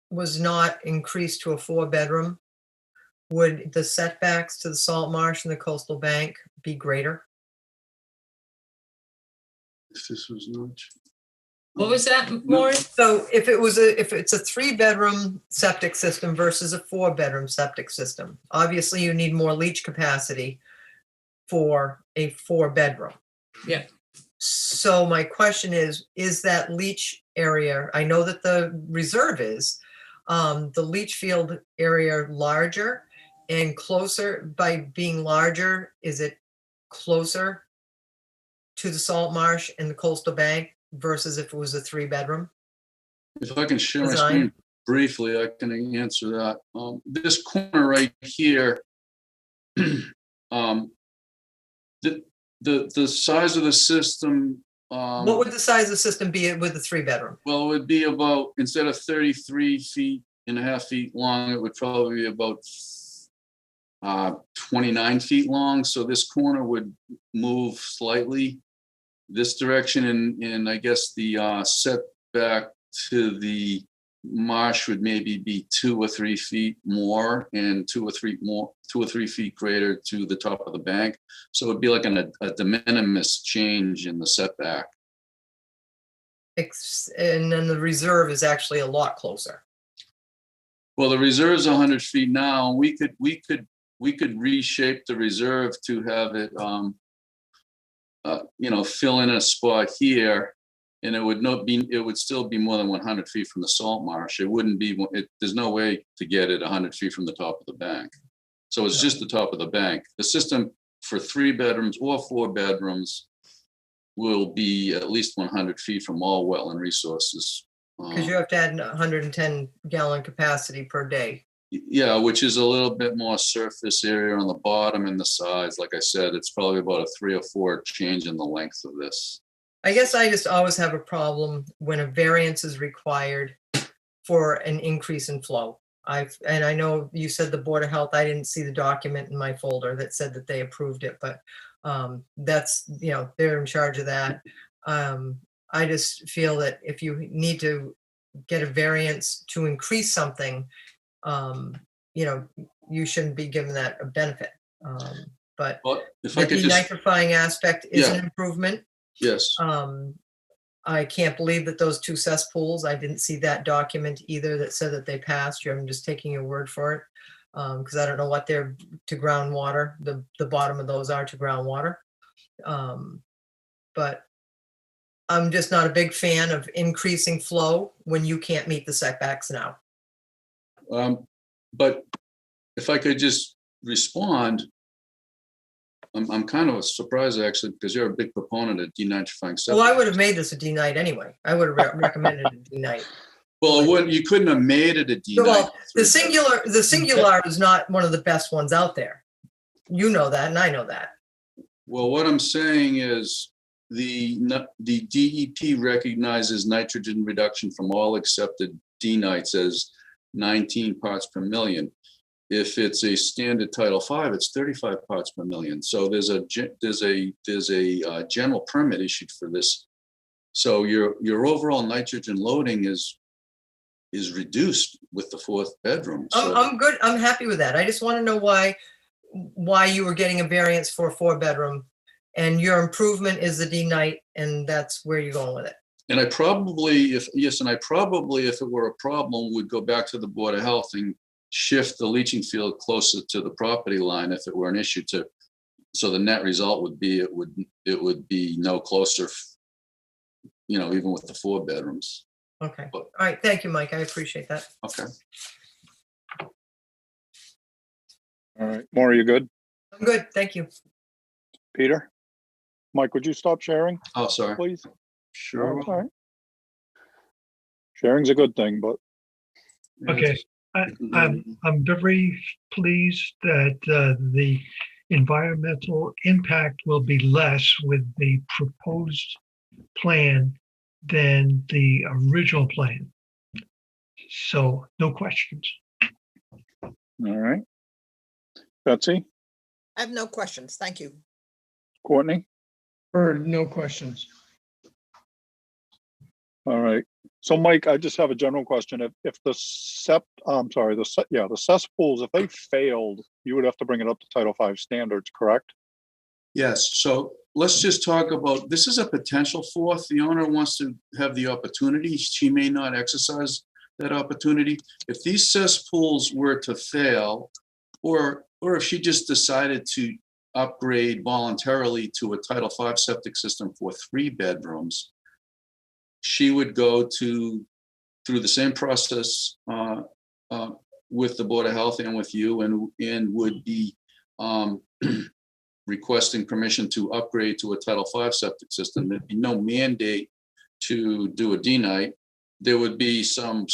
was not increased to a 4-bedroom, would the setbacks to the salt marsh and the coastal bank be greater? If this was not. What was that, Maureen? So if it's a 3-bedroom septic system versus a 4-bedroom septic system, obviously you need more leach capacity for a 4-bedroom. Yeah. So my question is that leach area, I know that the reserve is, the leach field area larger and closer? By being larger, is it closer to the salt marsh and the coastal bank versus if it was a 3-bedroom? If I can share my Design. screen briefly, I can answer that. This corner right here, the size of the system. What would the size of the system be with the 3-bedroom? Well, it would be about, instead of 33.5 feet long, it would probably be about 29 feet long. So this corner would move slightly this direction, and I guess the setback to the marsh would maybe be 2 or 3 feet more, and 2 or 3 feet greater to the top of the bank. So it'd be like a de minimis change in the setback. And then the reserve is actually a lot closer. Well, the reserve's 100 feet now. We could reshape the reserve to have it, fill in a spot here, and it would still be more than 100 feet from the salt marsh. It wouldn't be. There's no way to get it 100 feet from the top of the bank. So it's just the top of the bank. The system for 3 bedrooms or 4 bedrooms will be at least 100 feet from all wetland resources. Because you have to add 110 gallon capacity per day. Yeah, which is a little bit more surface area on the bottom and the sides. Like I said, it's probably about a 3 or 4 change in the length of this. I guess I just always have a problem when a variance is required for an increase in flow. And I know you said the Board of Health, I didn't see the document in my folder that said that they approved it, but that's, they're in charge of that. I just feel that if you need to get a variance to increase something, you shouldn't be given that a benefit. But if the I could just, denitrifying aspect is an Yeah. improvement. yes. I can't believe that those 2 cesspools, I didn't see that document either that said that they passed. I'm just taking your word for it. Because I don't know what they're to groundwater, the bottom of those are to groundwater. But I'm just not a big fan of increasing flow when you can't meet the setbacks now. But if I could just respond, I'm kind of surprised actually, because you're a big proponent of denitrifying septic. Well, I would have made this a D-night anyway. I would have recommended a D-night. Well, you couldn't have made it a D-night. Well, the singular is not one of the best ones out there. You know that, and I know that. Well, what I'm saying is the DEP recognizes nitrogen reduction from all accepted D-nights as 19 parts per million. If it's a standard Title V, it's 35 parts per million. So there's a general permit issued for this. So your overall nitrogen loading is is reduced with the fourth bedroom. I'm, So, I'm good. I'm happy with that. I just want to know why you were getting a variance for a 4-bedroom and your improvement is the D-night and that's where you're going with it. and I probably, if it were a problem, would go back to the Board of Health and shift the leaching field closer to the property line if it were an issue to, so the net result would be, it would be no closer, even with the 4 bedrooms. Okay. All right. Thank you, Mike. I appreciate that. Okay. All right, Maura, you good? I'm good. Thank you. Peter? Mike, would you stop sharing, Oh, sorry. please? Sure. No, it's all right. Sharing's a good thing, but Okay, I'm very pleased that the environmental impact will be less with the proposed plan than the original plan. So no questions. all right. Betsy, I have no questions. Thank you. Courtney? Heard, no questions. All right. So Mike, I just have a general question. If the cesspools, if they failed, you would have to bring it up to Title V standards, correct? Yes, so let's just talk about, this is a potential fourth. The owner wants to have the opportunity. She may not exercise that opportunity. If these cesspools were to fail, or if she just decided to upgrade voluntarily to a Title V septic system for 3 bedrooms, she would go through the same process with the Board of Health and with you, and would be requesting permission to upgrade to a Title V septic system. There'd be no mandate to do a D-night. There would be some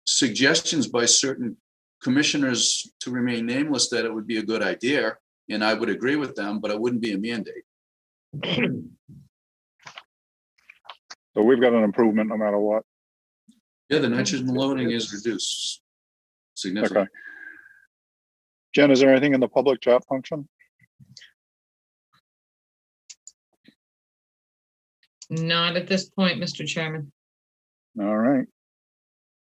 suggestions by certain commissioners to remain nameless that it would be a good idea, and I would agree with them, but it wouldn't be a mandate. So we've got an improvement no matter what. Yeah, the nitrogen loading is reduced significantly. Okay. Jen, is there anything in the public chat function? Not at this point, Mr. Chairman. All right.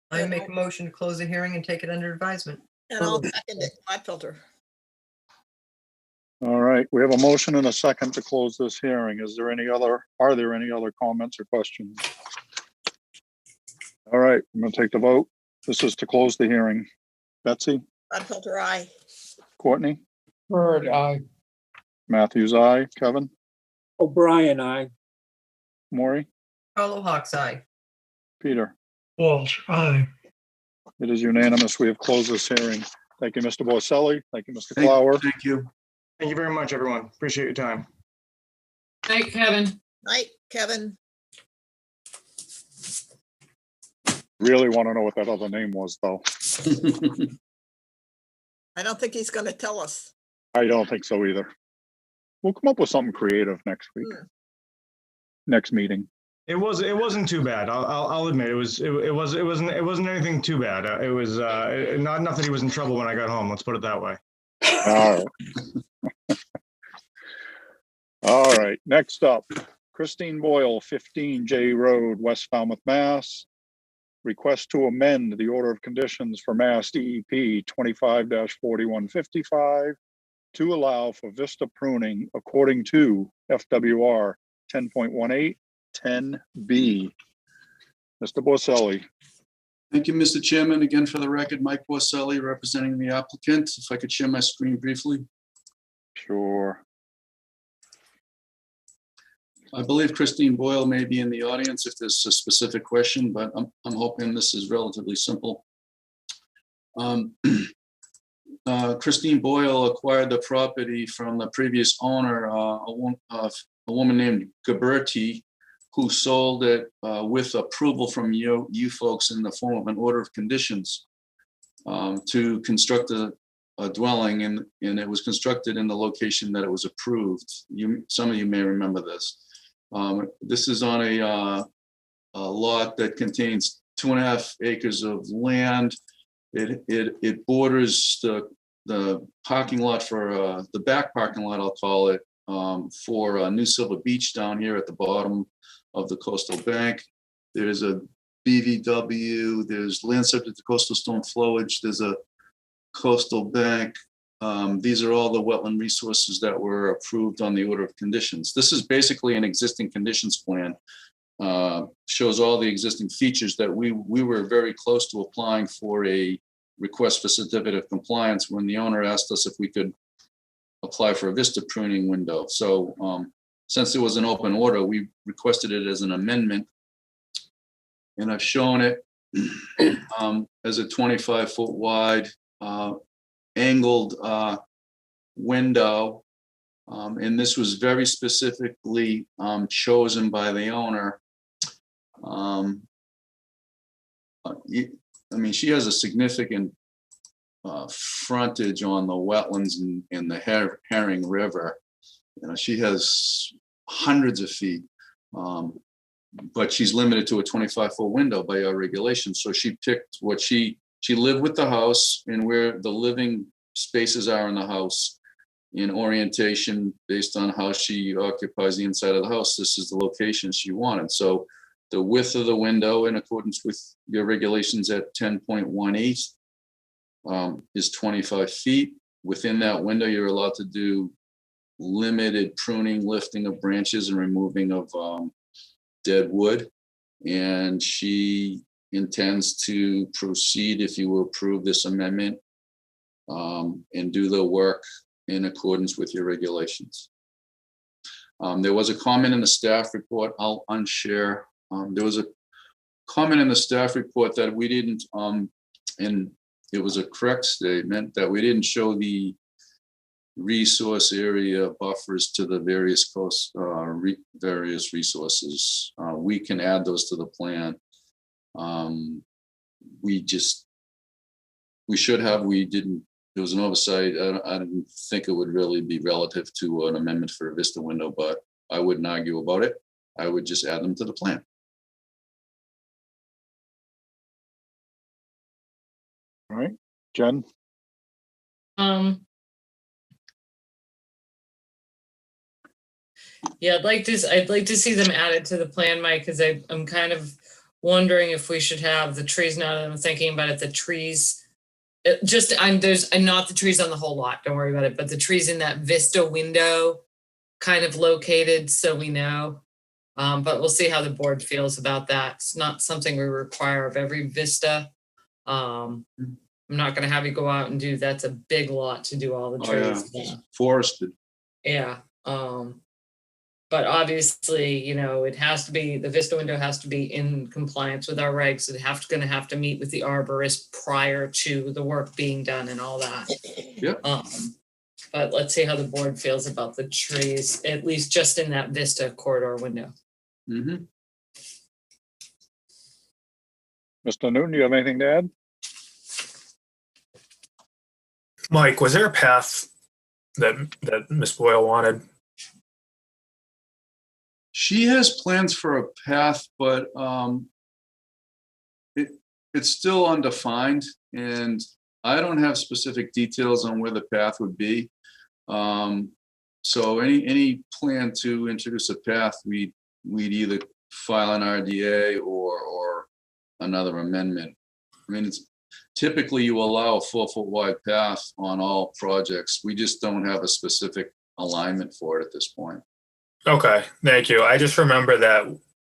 I make a motion to close the hearing and take it under advisement. And I'll second it, Gladfelter. All right. We have a motion and a second to close this hearing. Are there any other comments or questions? All right, I'm going to take the vote. This is to close the hearing. Betsy, Gladfelter, aye. Courtney, Heard, aye. Matthews, aye. Kevin, O'Brien, aye. Maury, Carlo Hawks, aye. Peter. Walsh, aye. It is unanimous. We have closed this hearing. Thank you, Mr. Borselli. Thank you, Mr. Flower. Thank you. Thank you very much, everyone. Appreciate your time. Night, Kevin. Night, Kevin. Really want to know what that other name was, though. I don't think he's going to tell us. I don't think so either. We'll come up with something creative next week. Next meeting. It wasn't too bad. I'll admit it wasn't anything too bad. It was not that he was in trouble when I got home. Let's put it that way. All right. All right, next up, Christine Boyle, 15 J Road, West Falmouth, Mass. Request to amend the order of conditions for Mass DEP 25-4155 to allow for vista pruning according to FWR 10.18 10B. Mr. Borselli. Thank you, Mr. Chairman. Again, for the record, Mike Borselli, representing the applicant. If I could share my screen briefly. Sure. I believe Christine Boyle may be in the audience if there's a specific question, but I'm hoping this is relatively simple. Christine Boyle acquired the property from the previous owner, a woman named Gabberti, who sold it with approval from you folks in the form of an order of conditions to construct a dwelling, and it was constructed in the location that it was approved. Some of you may remember this. This is on a lot that contains 2.5 acres of land. It borders the parking lot for the back parking lot, I'll call it, for New Silver Beach down here at the bottom of the coastal bank. There's a BVW, there's land subject to coastal storm flowage, there's a coastal bank. These are all the wetland resources that were approved on the order of conditions. This is basically an existing conditions plan. Shows all the existing features that we were very close to applying for a request for certificate of compliance when the owner asked us if we could apply for a vista pruning window. So since it was an open order, we requested it as an amendment. And I've shown it as a 25-foot wide angled window. And this was very specifically chosen by the owner. I mean, she has a significant frontage on the wetlands in the Herring River. You know, she has hundreds of feet, but she's limited to a 25-foot window by our regulations. So she picked what she lived with the house and where the living spaces are in the house in orientation based on how she occupies the inside of the house. This is the location she wanted. So the width of the window in accordance with your regulations at 10.18 is 25 feet. Within that window, you're allowed to do limited pruning, lifting of branches and removing of dead wood. And she intends to proceed, if you will approve this amendment, and do the work in accordance with your regulations. There was a comment in the staff report, I'll unshare. There was a comment in the staff report that we didn't, and it was a correct statement, that we didn't show the resource area buffers to the various various resources. We can add those to the plan. We should have, we didn't, there was an oversight. I didn't think it would really be relative to an amendment for a vista window, but I wouldn't argue about it. I would just add them to the plan. All right, Jen? Yeah, I'd like to see them added to the plan, Mike, because I'm kind of wondering if we should have the trees, now that I'm thinking about it, the trees. I'm not the trees on the whole lot, don't worry about it, but the trees in that vista window kind of located so we know. But we'll see how the board feels about that. It's not something we require of every vista. I'm not gonna have you go out and do, that's a big lot to do all the trees. Yeah. Forested. Yeah. But obviously, you know, it has to be, the vista window has to be in compliance with our regs. It gonna have to meet with the arborist prior to the work being done and all that. Yep. But let's see how the board feels about the trees, at least just in that vista corridor window. Mm-hmm. Mr. Newton, do you have anything to add? Mike, was there a path that Ms. Boyle wanted? She has plans for a path, but it's still undefined, and I don't have specific details on where the path would be. So any plan to introduce a path, we'd either file an RDA or another amendment. I mean, it's typically you allow a 4-foot wide path on all projects. We just don't have a specific alignment for it at this point. Okay, thank you. I just remember that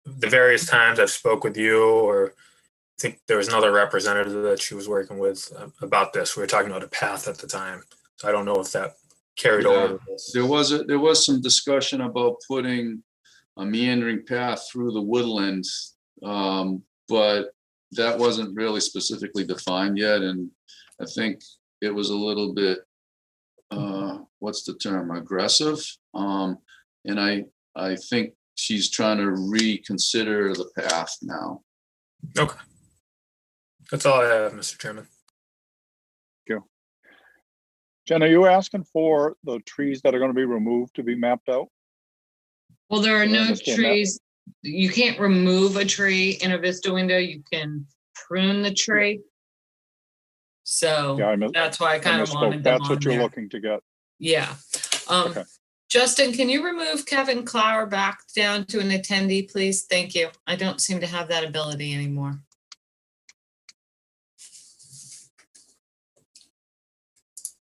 the various times I've spoke with you, or I think there was another representative that she was working with about this. We were talking about a path at the time. So I don't know if that carried over to this. There was some discussion about putting a meandering path through the woodland, but that wasn't really specifically defined yet. And I think it was a little bit, what's the term, aggressive. And I think she's trying to reconsider the path now. Okay. That's all I have, Mr. Chairman. Thank you. Jen, are you asking for the trees that are going to be removed to be mapped out? Well, there are I no understand that. trees. You can't remove a tree in a vista window. You can prune the tree. So Yeah, that's why I kind of misspoke. wanted them That's on what you're there. looking to get. Yeah. Okay. Justin, can you remove Kevin Clower back down to an attendee, please? Thank you. I don't seem to have that ability anymore.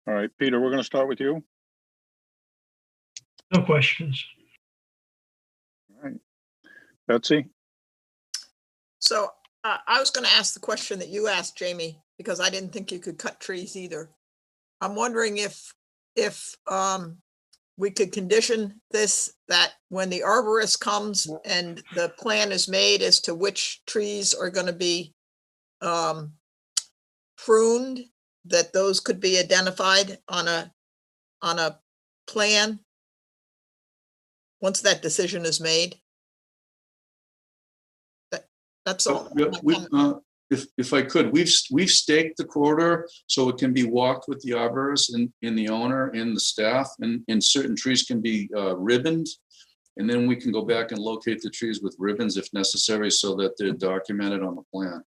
All right, Peter, we're going to start with you. No questions. All right. Betsy? So I was going to ask the question that you asked, Jamie, because I didn't think you could cut trees either. I'm wondering if we could condition this, that when the arborist comes and the plan is made as to which trees are going to be pruned, that those could be identified on a plan once that decision is made. That's all. If I could, we've staked the corridor so it can be walked with the arborist and the owner and the staff, and certain trees can be ribboned. And then we can go back and locate the trees with ribbons if necessary, so that they're documented on the plan.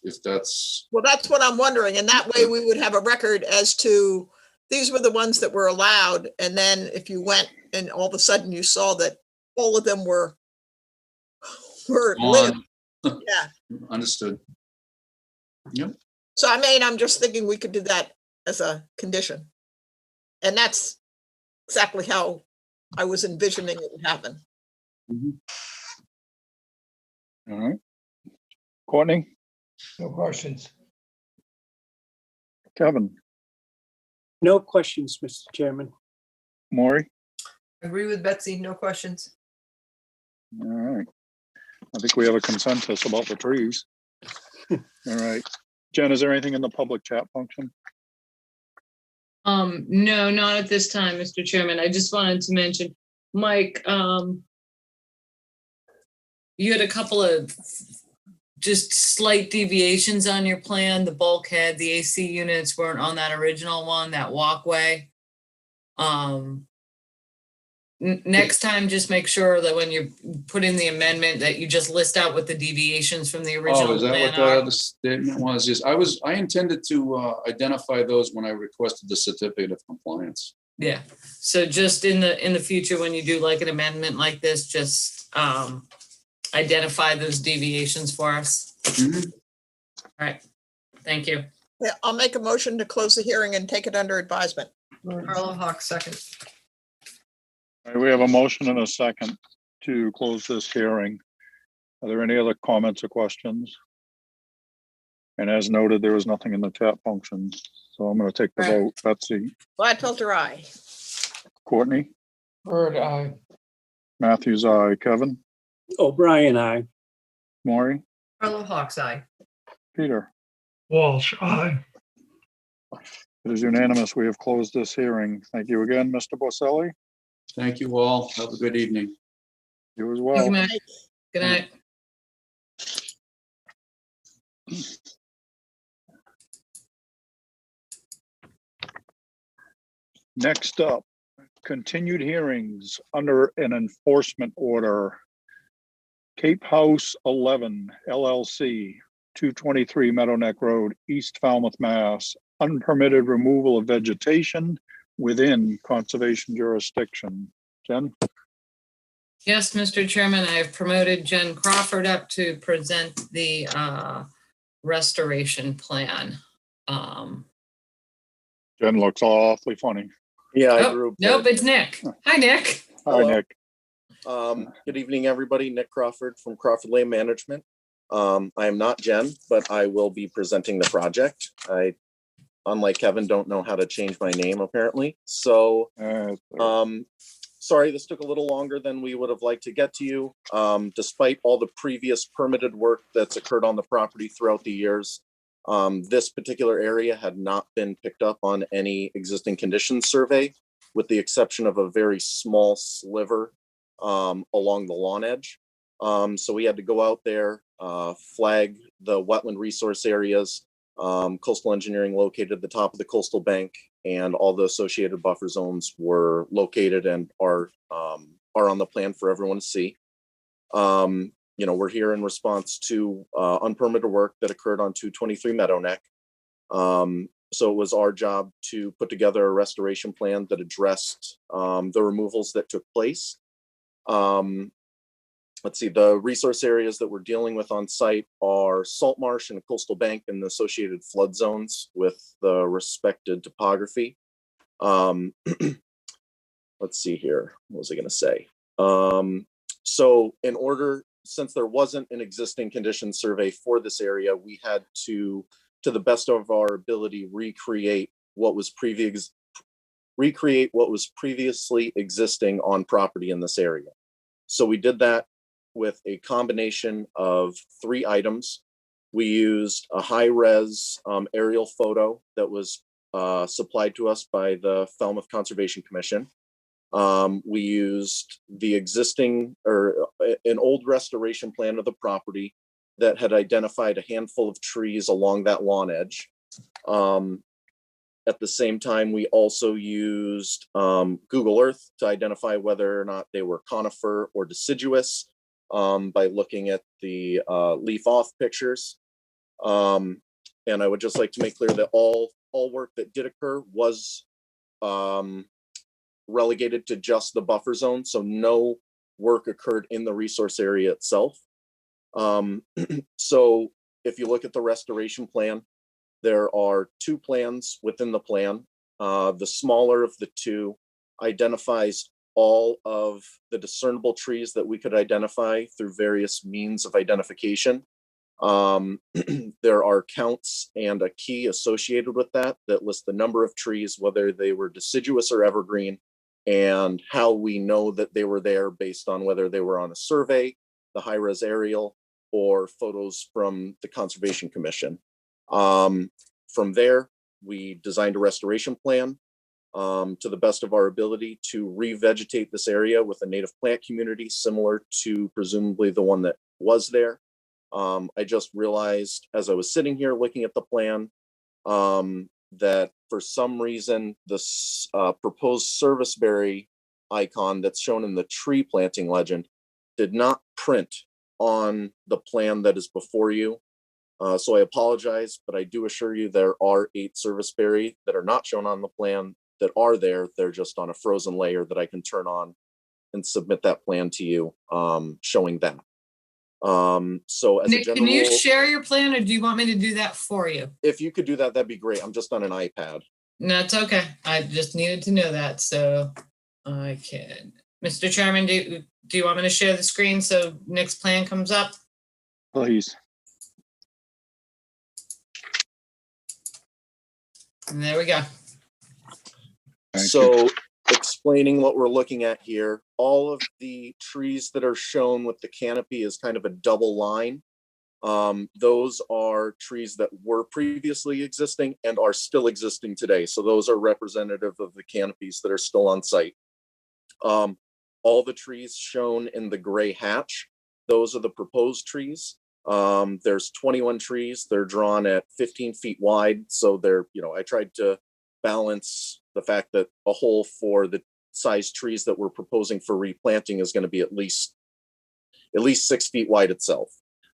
If that's. Well, that's what I'm wondering. And that way we would have a record as to, these were the ones that were allowed. And then if you went and all of a sudden you saw that all of them were lived. Yeah. Understood. Yep. So I mean, I'm just thinking we could do that as a condition. And that's exactly how I was envisioning it would happen. Mhm. All right. Courtney? No questions. Kevin? No questions, Mr. Chairman. Maury? Agree with Betsy, no questions. All right. I think we have a consensus about the trees. All right. Jen, is there anything in the public chat function? No, not at this time, Mr. Chairman. I just wanted to mention, Mike, you had a couple of just slight deviations on your plan. The bulkhead, the AC units weren't on that original one, that walkway. Next time, just make sure that when you put in the amendment that you just list out what the deviations from the original Oh, is that plan what that are. other statement was? Yes, I intended to identify those when I requested the certificate of compliance. Yeah, so just in the future, when you do like an amendment like this, just identify those deviations for us. Mhm. All right, thank you. Yeah, I'll make a motion to close the hearing and take it under advisement. Carla Hawk, second. All right, we have a motion and a second to close this hearing. Are there any other comments or questions? And as noted, there was nothing in the chat function, so I'm going to take the Right. vote. Betsy? Gladfelter, aye. Courtney? Bird, aye. Matthews, aye. Kevin? O'Brien, aye. Maury? Carla Hawk's eye. Peter? Walsh, aye. It is unanimous. We have closed this hearing. Thank you again, Mr. Borselli. Thank you all. Have a good evening. You as Good well. night. Good night. Next up, continued hearings under an enforcement order. Cape House 11 LLC, 223 Meadow Neck Road, East Falmouth, Mass. Unpermitted removal of vegetation within conservation jurisdiction. Jen? Yes, Mr. Chairman, I have promoted Jen Crawford up to present the restoration plan. Jen looks awfully funny. Yeah, I Oh, grew. nope, it's Nick. Hi, Nick. Hi, Hello. Nick. Good evening, everybody. Nick Crawford from Crawford Land Management. I am not Jen, but I will be presenting the project. I, unlike Kevin, don't know how to change my name apparently. So, sorry, this took a little longer than we would have liked to get to you. Despite all the previous permitted work that's occurred on the property throughout the years, this particular area had not been picked up on any existing conditions survey, with the exception of a very small sliver along the lawn edge. So we had to go out there, flag the wetland resource areas, coastal engineering located at the top of the coastal bank, and all the associated buffer zones were located and are on the plan for everyone to see. You know, we're here in response to unpermitted work that occurred on 223 Meadow Neck. So it was our job to put together a restoration plan that addressed the removals that took place. Let's see, the resource areas that we're dealing with on site are salt marsh and coastal bank and the associated flood zones with the respected topography. Let's see here, what was I going to say? So in order, since there wasn't an existing condition survey for this area, we had to the best of our ability, recreate what was previously existing on property in this area. So we did that with a combination of 3 items. We used a high-res aerial photo that was supplied to us by the Falmouth Conservation Commission. We used the existing or an old restoration plan of the property that had identified a handful of trees along that lawn edge. At the same time, we also used Google Earth to identify whether or not they were conifer or deciduous by looking at the leaf off pictures. And I would just like to make clear that all work that did occur was relegated to just the buffer zone. So no work occurred in the resource area itself. So if you look at the restoration plan, there are 2 plans within the plan. The smaller of the 2 identifies all of the discernible trees that we could identify through various means of identification. There are counts and a key associated with that lists the number of trees, whether they were deciduous or evergreen, and how we know that they were there based on whether they were on a survey, the high-res aerial, or photos from the Conservation Commission. From there, we designed a restoration plan to the best of our ability to revegetate this area with a native plant community similar to presumably the one that was there. I just realized as I was sitting here looking at the plan that for some reason this proposed serviceberry icon that's shown in the tree planting legend did not print on the plan that is before you. So I apologize, but I do assure you there are 8 serviceberry that are not shown on the plan that are there. They're just on a frozen layer that I can turn on and submit that plan to you showing that. So as Nick, a can you general, share your plan or do you want me to do that for you? if you could do that, that'd be great. I'm just on an iPad. No, it's okay. I just needed to know that, so I can. Mr. Chairman, do you want me to share the screen so Nick's plan comes up? Please. And there we go. Thank So explaining what we're looking at here, all of the trees that are shown with the canopy is kind of a double line. Those are trees that were previously existing and are still existing today. So those are representative of the canopies that are still on site. All the trees shown in the gray hatch, those are the proposed trees. There's 21 trees. They're drawn at 15 feet wide. So they're, I tried to balance the fact that a hole for the size trees that we're proposing for replanting is going to be at least 6 feet wide itself.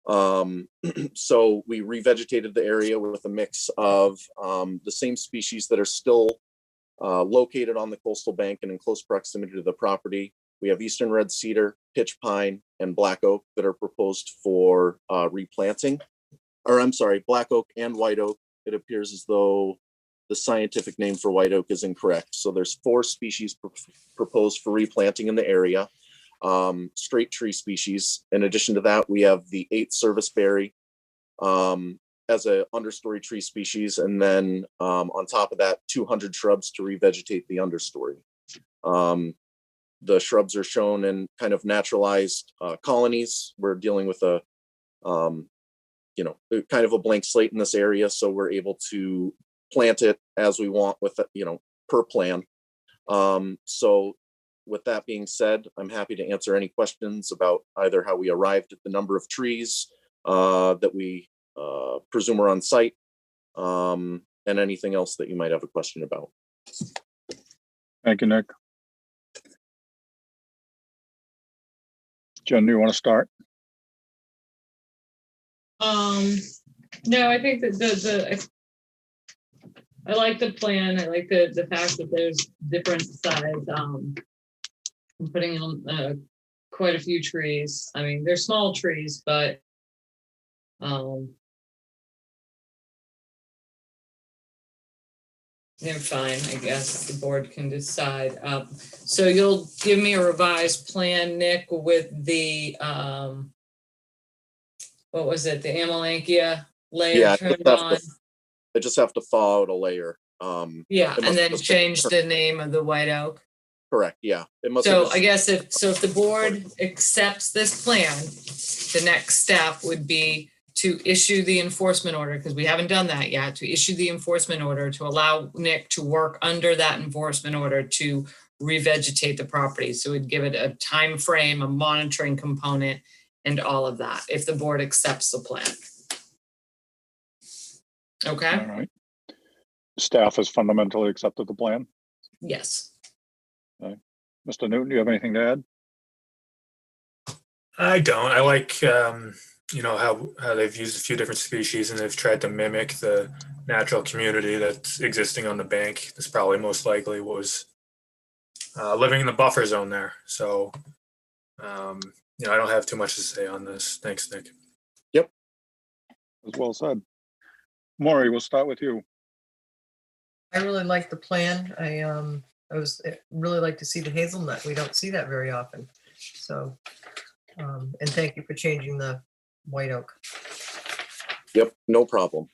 So we revegetated the area with a mix of the same species that are still located on the coastal bank and in close proximity to the property. We have eastern red cedar, pitch pine, and black oak that are proposed for replanting. Or I'm sorry, black oak and white oak. It appears as though the scientific name for white oak is incorrect. So there's 4 species proposed for replanting in the area, straight tree species. In addition to that, we have the 8 serviceberry as a understory tree species, and then on top of that, 200 shrubs to revegetate the understory. The shrubs are shown in kind of naturalized colonies. We're dealing with a, kind of a blank slate in this area, so we're able to plant it as we want with, per plan. So with that being said, I'm happy to answer any questions about either how we arrived at the number of trees that we presume are on site, and anything else that you might have a question about. Thank you, Nick. Jen, do you want to start? No, I think that I like the plan. I like the fact that there's different size, I'm putting in, quite a few trees. I mean, they're small trees, but, they're fine, I guess. The board can decide. So you'll give me a revised plan, Nick, with the, what was it, the Amelanchier layer Yeah, turned on? I just have to thaw out a layer. Yeah, it must and then have change been- the name of the white oak. Correct, yeah. It must So have I guess if the board accepts this plan, the next step would be to issue the enforcement order, because we haven't done that yet, to issue the enforcement order to allow Nick to work under that enforcement order to revegetate the property. So we'd give it a time frame, a monitoring component, and all of that, if the board accepts the plan. Okay? All right. Staff has fundamentally accepted the plan. Yes. Mr. Newton, do you have anything to add? I don't. I like, how they've used a few different species and they've tried to mimic the natural community that's existing on the bank. That's probably most likely what was living in the buffer zone there. So, I don't have too much to say on this. Thanks, Nick. As well said. Maury, we'll start with you. I really like the plan. I really like to see the hazelnut. We don't see that very often. So, and thank you for changing the white oak. Yep, no problem.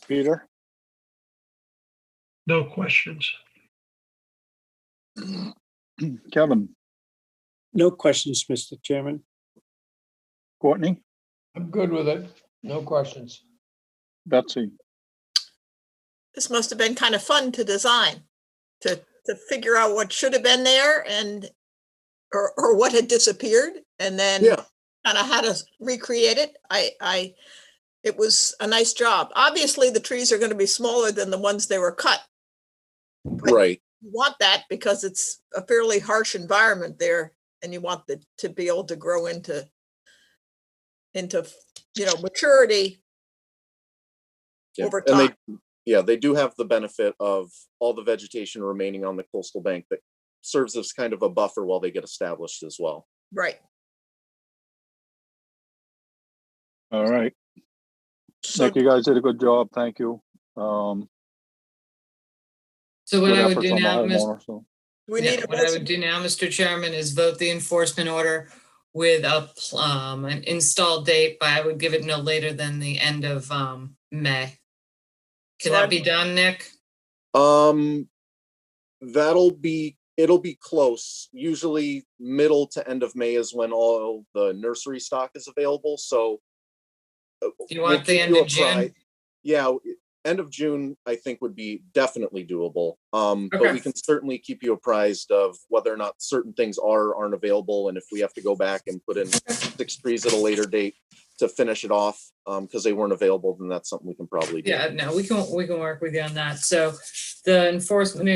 Peter? No questions. Kevin? No questions, Mr. Chairman. Courtney? I'm good with it. No questions. Betsy? This must have been kind of fun to design, to figure out what should have been there and, or what had disappeared, and then Yeah. kind of how to recreate it. It was a nice job. Obviously, the trees are going to be smaller than the ones they were cut. But Right. you want that because it's a fairly harsh environment there, and you want to be able to grow into maturity Yeah. over And time. they do have the benefit of all the vegetation remaining on the coastal bank that serves as kind of a buffer while they get established as well. Right. All right. So Nick, you guys did a good job. Thank you. So what Good I would efforts do on the now, homeowner, so. we Yeah, need a what I would motion. do now, Mr. Chairman, is vote the enforcement order with an install date, but I would give it no later than the end of May. Can So that I'd- be done, Nick? It'll be close. Usually middle to end of May is when all the nursery stock is available, so. Do you we'll want the keep end you of June? apprised. Yeah, end of June, I think would be definitely doable. But Okay. we can certainly keep you apprised of whether or not certain things aren't available, and if we have to go back and put in 6 trees at a later date to finish it off, because they weren't available, then that's something we can probably do. Yeah, no, we can work with you on that. So the enforcement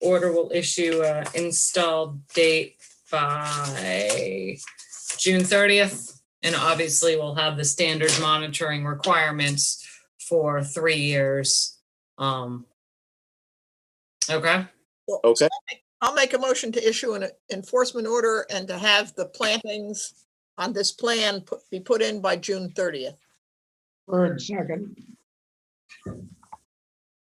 order will issue a install date by June 30th. And obviously we'll have the standard monitoring requirements for 3 years. Okay, Okay. I'll make a motion to issue an enforcement order and to have the plantings on this plan be put in by June 30th. Third, second.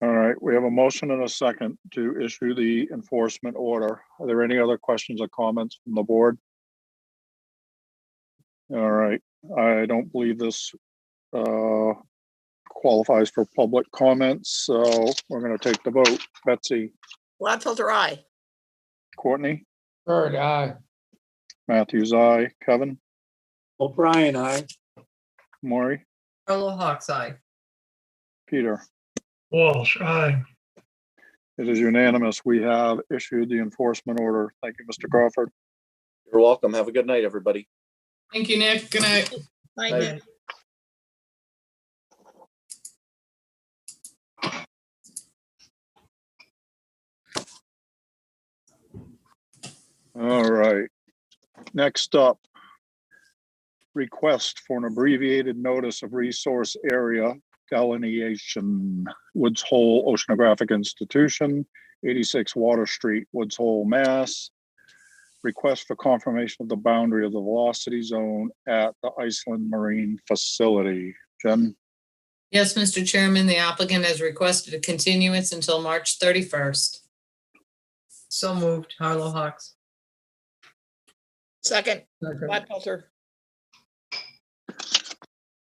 All right, we have a motion and a second to issue the enforcement order. Are there any other questions or comments from the board? All right, I don't believe this qualifies for public comments, so we're gonna take the vote. Betsy, Gladfelter, aye. Courtney, Third, aye. Matthews, aye. Kevin, O'Brien, aye. Maury, Carlo Hawks eye. Peter. Walsh, aye. It is unanimous. We have issued the enforcement order. Thank you, Mr. Crawford. You're welcome. Have a good night, everybody. thank you, Nick. Good night. Night, Aye. Nick. All right. Next up, request for an abbreviated notice of resource area delineation, Woods Hole Oceanographic Institution, 86 Water Street, Woods Hole, Mass. Request for confirmation of the boundary of the velocity zone at the Iceland Marine Facility. Jen, Yes, Mr. Chairman, the applicant has requested a continuance until March 31st. So moved, Harlow Hawks. Second, Gladfelter.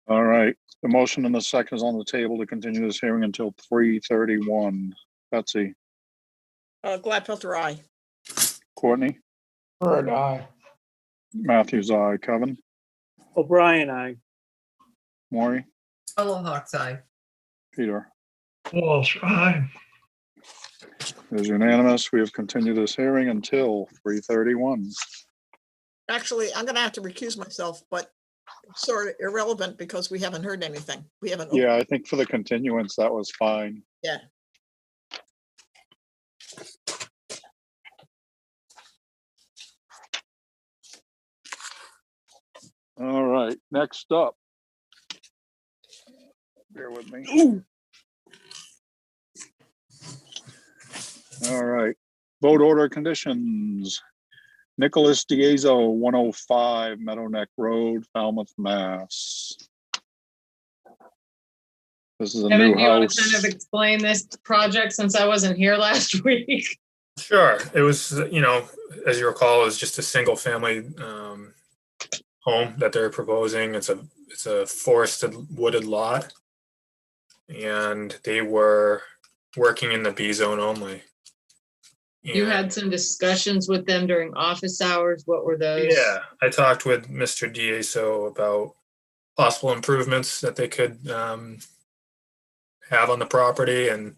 all right. The motion and the second is on the table to continue this hearing until 3:31. Betsy, Gladfelter, aye. Courtney, Bird, aye. Matthews, aye. Kevin, O'Brien, I. Maury, Harlow Hawks, aye. Peter. Walsh, aye. It is unanimous. We have continued this hearing until 3:31. Actually, I'm gonna have to recuse myself, but sort of irrelevant because we haven't heard anything. We haven't. Yeah, I think for the continuance, that was fine. Yeah. All right, next up. Bear with me. All right, vote order conditions. Nicholas Diazo, 105 Meadow Neck Road, Falmouth, Mass. This is a Kevin, new do you want house. to kind of explain this project since I wasn't here last week? Sure. It was, as you recall, it was just a single family home that they're proposing. It's a forested wooded lot. And they were working in the B zone only. You And- had some discussions with them during office hours. What were those? Yeah, I talked with Mr. Diazo about possible improvements that they could have on the property, and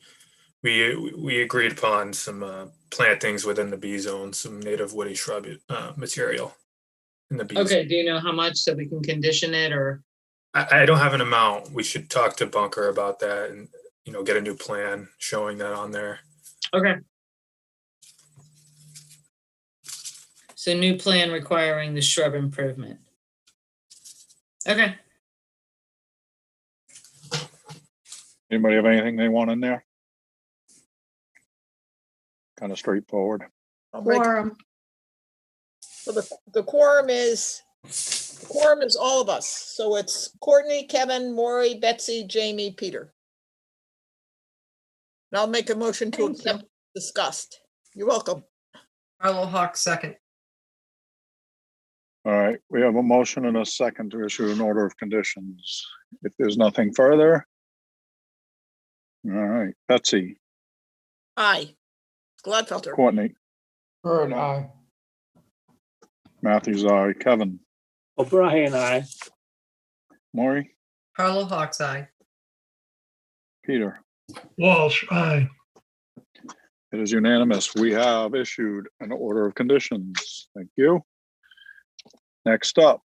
we agreed upon some plantings within the B zone, some native woody shrub material in the B zone. Okay, do you know how much so we can condition it or? I don't have an amount. We should talk to Bunker about that and, get a new plan showing that on there. Okay. So new plan requiring the shrub improvement. Okay. Anybody have anything they want in there? Kind of straightforward. Quorum. So the quorum is all of us. So it's Courtney, Kevin, Maury, Betsy, Jamie, Peter. And I'll make a motion to accept discussed. You're welcome. Harlow Hawks, second. All right, we have a motion and a second to issue an order of conditions. If there's nothing further. All right, Betsy, Aye. Gladfelter. Courtney, Bird, aye. Matthews, aye. Kevin, O'Brien, I. Maury, Harlow Hawks, aye. Peter. Walsh, aye. It is unanimous. We have issued an order of conditions. Thank you. Next up,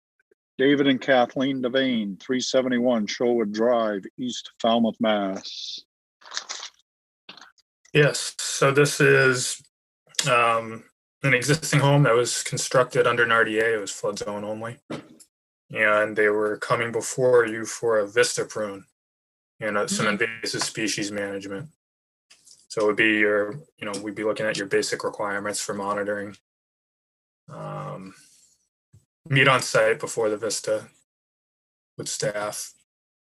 David and Kathleen Devane, 371 Shorewood Drive, East Falmouth, Mass. Yes, so this is an existing home that was constructed under an RDA. It was flood zone only. And they were coming before you for a vista prune and some invasive species management. So it would be we'd be looking at your basic requirements for monitoring. Meet on site before the vista with staff.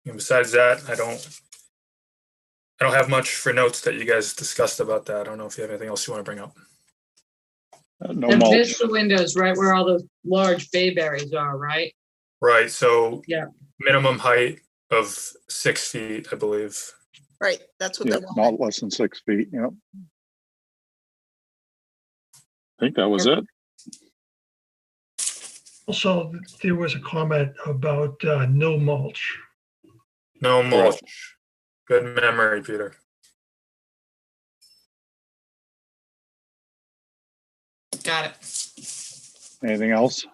And besides that, I don't have much for notes that you guys discussed about that. I don't know if you have anything else you want to bring up. No The mulch. vista windows, right where all those large bayberries are, right? Right, so Yeah. minimum height of 6 feet, I believe. Right, that's what Yeah, they want. not less than 6 feet, yep. I think that was it. Also, there was a comment about no mulch. No mulch. Good memory, Peter. Got it. Anything else?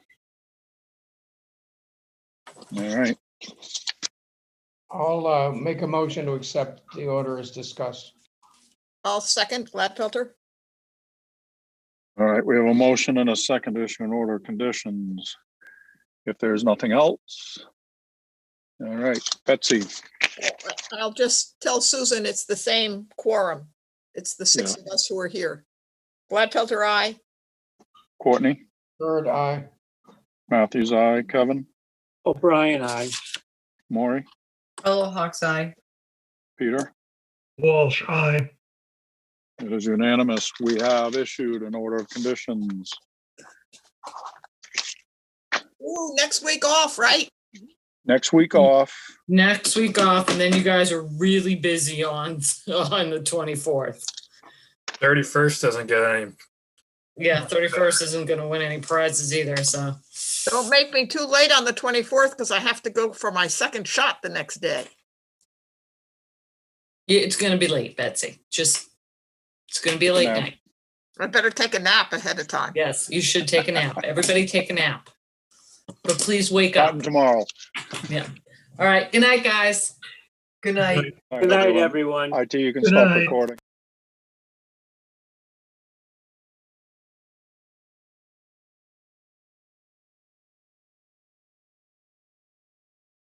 All right, I'll make a motion to accept the order as discussed. I'll second Gladfelter. all right, we have a motion and a second to issue an order of conditions. If there's nothing else. All right, Betsy, I'll just tell Susan it's the same quorum. It's the six of us who are here. Gladfelter, aye. Courtney, Bird, aye. Matthews, aye. Kevin, O'Brien, aye. Maury, Fellow Hawks Eye. Peter. Walsh, aye. It is unanimous. We have issued an order of conditions. Ooh, next week off, right? Next week off. Next week off, and then you guys are really busy on the 24th. 31st doesn't get any. Yeah, 31st isn't gonna win any prizes either, so. Don't make me too late on the 24th because I have to go for my second shot the next day. Yeah, it's gonna be late, Betsy. It's gonna be a late No. night. I better take a nap ahead of time. Yes, you should take a nap. Everybody take a nap. But please wake up. Starting tomorrow. Yeah. All right. Good night, guys. Good night. Good night, everyone. IT, you can Good stop night. recording.